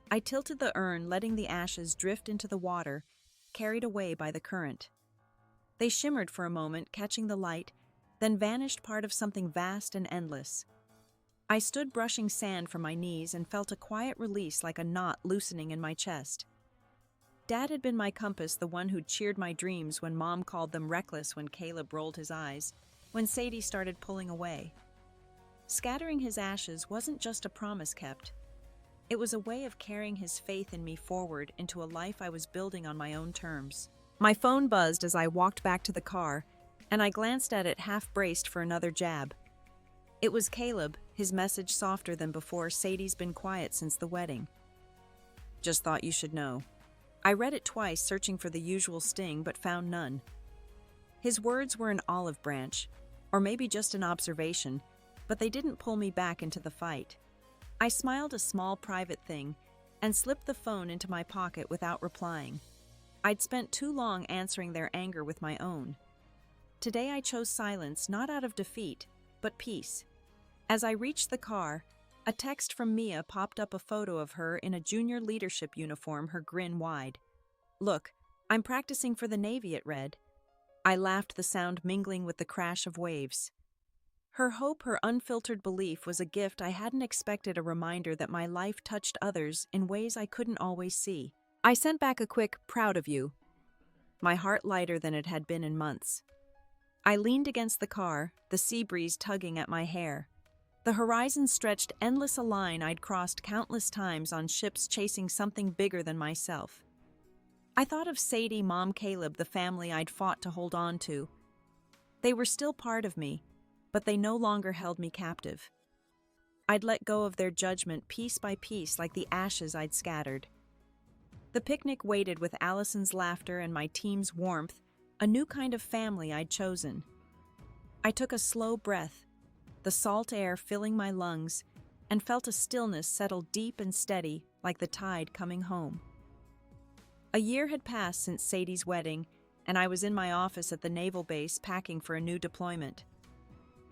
I tilted the urn, letting the ashes drift into the water, carried away by the current. They shimmered for a moment, catching the light, then vanished, part of something vast and endless. I stood brushing sand from my knees and felt a quiet release, like a knot loosening in my chest. Dad had been my compass, the one who'd cheered my dreams when Mom called them reckless, when Caleb rolled his eyes, when Sadie started pulling away. Scattering his ashes wasn't just a promise kept. It was a way of carrying his faith in me forward into a life I was building on my own terms. My phone buzzed as I walked back to the car, and I glanced at it, half braced for another jab. It was Caleb, his message softer than before. Sadie's been quiet since the wedding. Just thought you should know. I read it twice, searching for the usual sting, but found none. His words were an olive branch, or maybe just an observation, but they didn't pull me back into the fight. I smiled, a small private thing, and slipped the phone into my pocket without replying. I'd spent too long answering their anger with my own. Today I chose silence, not out of defeat, but peace. As I reached the car, a text from Mia popped up, a photo of her in a junior leadership uniform, her grin wide. Look, I'm practicing for the Navy, it read. I laughed, the sound mingling with the crash of waves. Her hope, her unfiltered belief, was a gift I hadn't expected, a reminder that my life touched others in ways I couldn't always see. I sent back a quick, proud of you, my heart lighter than it had been in months. I leaned against the car, the sea breeze tugging at my hair. The horizon stretched, endless, a line I'd crossed countless times on ships, chasing something bigger than myself. I thought of Sadie, Mom, Caleb, the family I'd fought to hold on to. They were still part of me, but they no longer held me captive. I'd let go of their judgment piece by piece, like the ashes I'd scattered. The picnic waited, with Allison's laughter and my team's warmth, a new kind of family I'd chosen. I took a slow breath, the salt air filling my lungs, and felt a stillness settle deep and steady, like the tide coming home. A year had passed since Sadie's wedding, and I was in my office at the naval base, packing for a new deployment.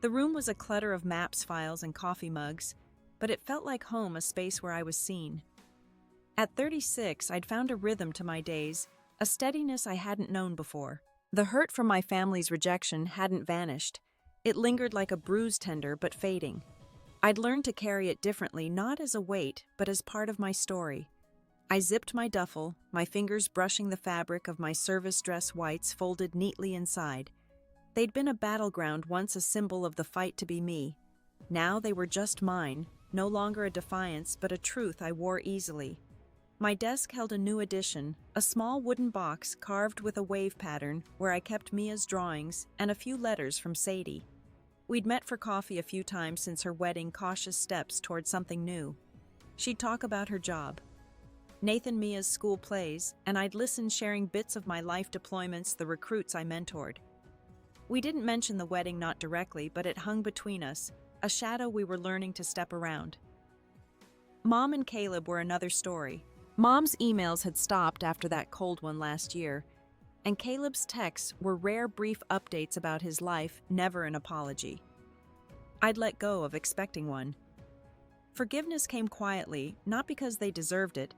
The room was a clutter of maps, files, and coffee mugs, but it felt like home, a space where I was seen. At 36, I'd found a rhythm to my days, a steadiness I hadn't known before. The hurt from my family's rejection hadn't vanished. It lingered like a bruise, tender but fading. I'd learned to carry it differently, not as a weight, but as part of my story. I zipped my duffel, my fingers brushing the fabric of my service dress whites folded neatly inside. They'd been a battleground once, a symbol of the fight to be me. Now they were just mine, no longer a defiance, but a truth I wore easily. My desk held a new addition, a small wooden box carved with a wave pattern where I kept Mia's drawings and a few letters from Sadie. We'd met for coffee a few times since her wedding, cautious steps toward something new. She'd talk about her job, Nathan, Mia's school plays, and I'd listen, sharing bits of my life deployments, the recruits I mentored. We didn't mention the wedding, not directly, but it hung between us, a shadow we were learning to step around. Mom and Caleb were another story. Mom's emails had stopped after that cold one last year, and Caleb's texts were rare, brief updates about his life, never an apology. I'd let go of expecting one. Forgiveness came quietly, not because they deserved it,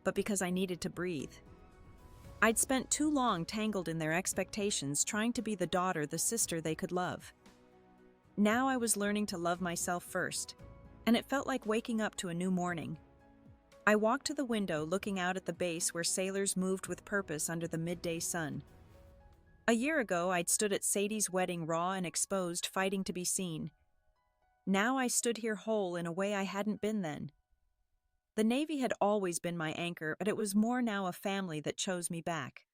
but because I needed to breathe. I'd spent too long tangled in their expectations, trying to be the daughter, the sister they could love. Now I was learning to love myself first, and it felt like waking up to a new morning. I walked to the window, looking out at the base where sailors moved with purpose under the midday sun. A year ago, I'd stood at Sadie's wedding, raw and exposed, fighting to be seen. Now I stood here whole in a way I hadn't been then. The Navy had always been my anchor, but it was more now a family that chose me back.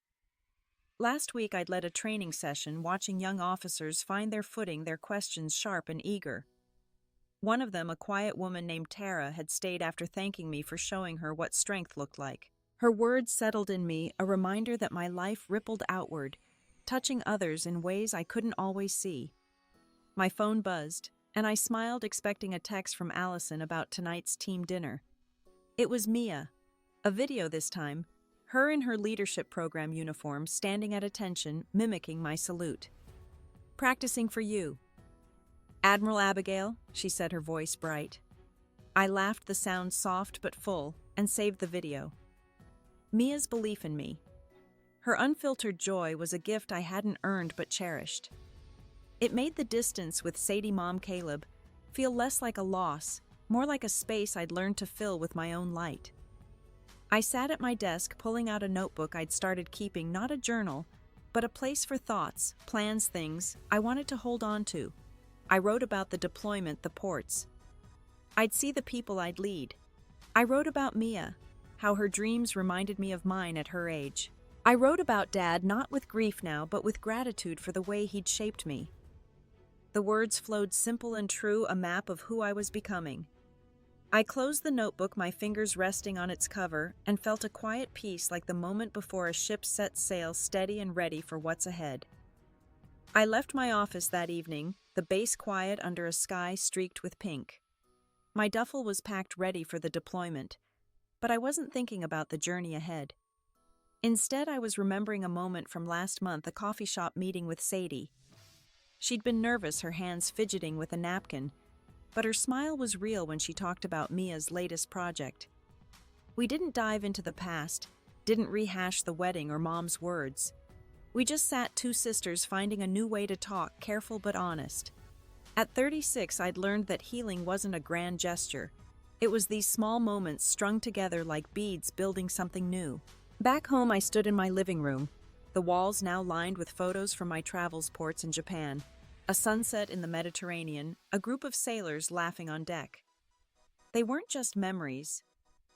Last week I'd led a training session, watching young officers find their footing, their questions sharp and eager. One of them, a quiet woman named Tara, had stayed after thanking me for showing her what strength looked like. Her words settled in me, a reminder that my life rippled outward, touching others in ways I couldn't always see. My phone buzzed, and I smiled, expecting a text from Allison about tonight's team dinner. It was Mia. A video this time, her in her leadership program uniform, standing at attention, mimicking my salute. "Practicing for you." "Admiral Abigail," she said, her voice bright. I laughed, the sound soft but full, and saved the video. Mia's belief in me. Her unfiltered joy was a gift I hadn't earned but cherished. It made the distance with Sadie Mom Caleb feel less like a loss, more like a space I'd learned to fill with my own light. I sat at my desk, pulling out a notebook I'd started keeping, not a journal, but a place for thoughts, plans, things I wanted to hold on to. I wrote about the deployment, the ports. I'd see the people I'd lead. I wrote about Mia, how her dreams reminded me of mine at her age. I wrote about Dad, not with grief now, but with gratitude for the way he'd shaped me. The words flowed simple and true, a map of who I was becoming. I closed the notebook, my fingers resting on its cover, and felt a quiet peace, like the moment before a ship sets sail, steady and ready for what's ahead. I left my office that evening, the base quiet under a sky streaked with pink. My duffel was packed, ready for the deployment, but I wasn't thinking about the journey ahead. Instead, I was remembering a moment from last month, a coffee shop meeting with Sadie. She'd been nervous, her hands fidgeting with a napkin, but her smile was real when she talked about Mia's latest project. We didn't dive into the past, didn't rehash the wedding or Mom's words. We just sat, two sisters finding a new way to talk, careful but honest. At 36, I'd learned that healing wasn't a grand gesture. It was these small moments strung together like beads, building something new. Back home, I stood in my living room, the walls now lined with photos from my travels, ports in Japan, a sunset in the Mediterranean, a group of sailors laughing on deck. They weren't just memories.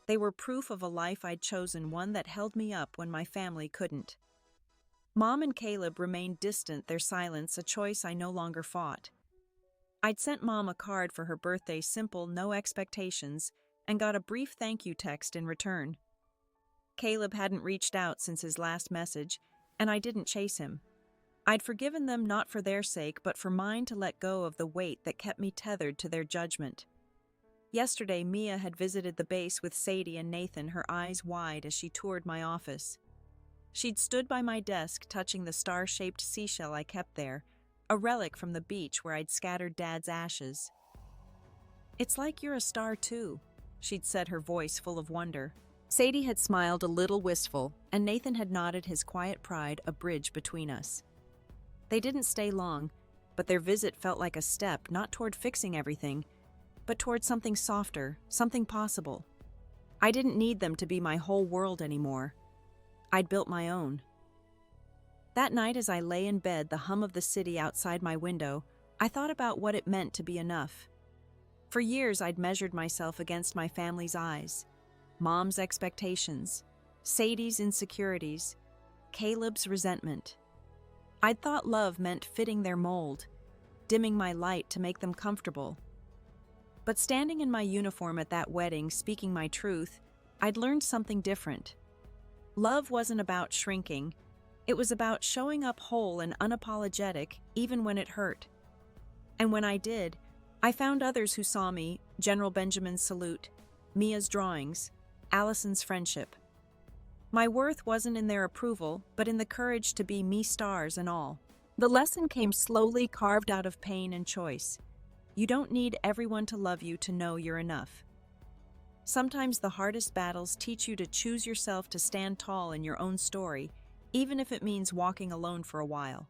They were proof of a life I'd chosen, one that held me up when my family couldn't. Mom and Caleb remained distant, their silence a choice I no longer fought. I'd sent Mom a card for her birthday, simple, no expectations, and got a brief thank you text in return. Caleb hadn't reached out since his last message, and I didn't chase him. I'd forgiven them, not for their sake, but for mine, to let go of the weight that kept me tethered to their judgment. Yesterday, Mia had visited the base with Sadie and Nathan, her eyes wide as she toured my office. She'd stood by my desk, touching the star-shaped seashell I kept there, a relic from the beach where I'd scattered Dad's ashes. "It's like you're a star too," she'd said, her voice full of wonder. Sadie had smiled, a little wistful, and Nathan had nodded, his quiet pride a bridge between us. They didn't stay long, but their visit felt like a step, not toward fixing everything, but toward something softer, something possible. I didn't need them to be my whole world anymore. I'd built my own. That night, as I lay in bed, the hum of the city outside my window, I thought about what it meant to be enough. For years, I'd measured myself against my family's eyes. Mom's expectations, Sadie's insecurities, Caleb's resentment. I'd thought love meant fitting their mold, dimming my light to make them comfortable. But standing in my uniform at that wedding, speaking my truth, I'd learned something different. Love wasn't about shrinking. It was about showing up whole and unapologetic, even when it hurt. And when I did, I found others who saw me, General Benjamin's salute, Mia's drawings, Allison's friendship. My worth wasn't in their approval, but in the courage to be me, stars and all. The lesson came slowly, carved out of pain and choice. You don't need everyone to love you to know you're enough. Sometimes the hardest battles teach you to choose yourself, to stand tall in your own story, even if it means walking alone for a while.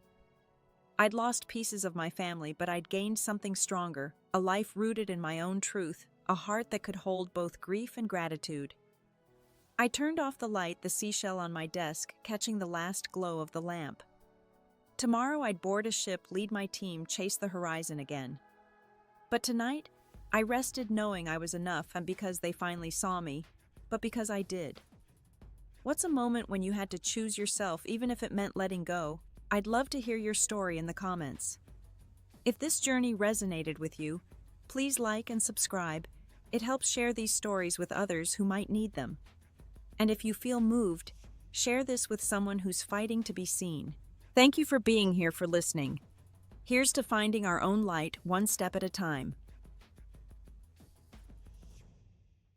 I'd lost pieces of my family, but I'd gained something stronger, a life rooted in my own truth, a heart that could hold both grief and gratitude. I turned off the light, the seashell on my desk, catching the last glow of the lamp. Tomorrow I'd board a ship, lead my team, chase the horizon again. But tonight, I rested knowing I was enough, and because they finally saw me, but because I did. What's a moment when you had to choose yourself, even if it meant letting go? I'd love to hear your story in the comments. If this journey resonated with you, please like and subscribe. It helps share these stories with others who might need them. And if you feel moved, share this with someone who's fighting to be seen. Thank you for being here, for listening. Here's to finding our own light, one step at a time.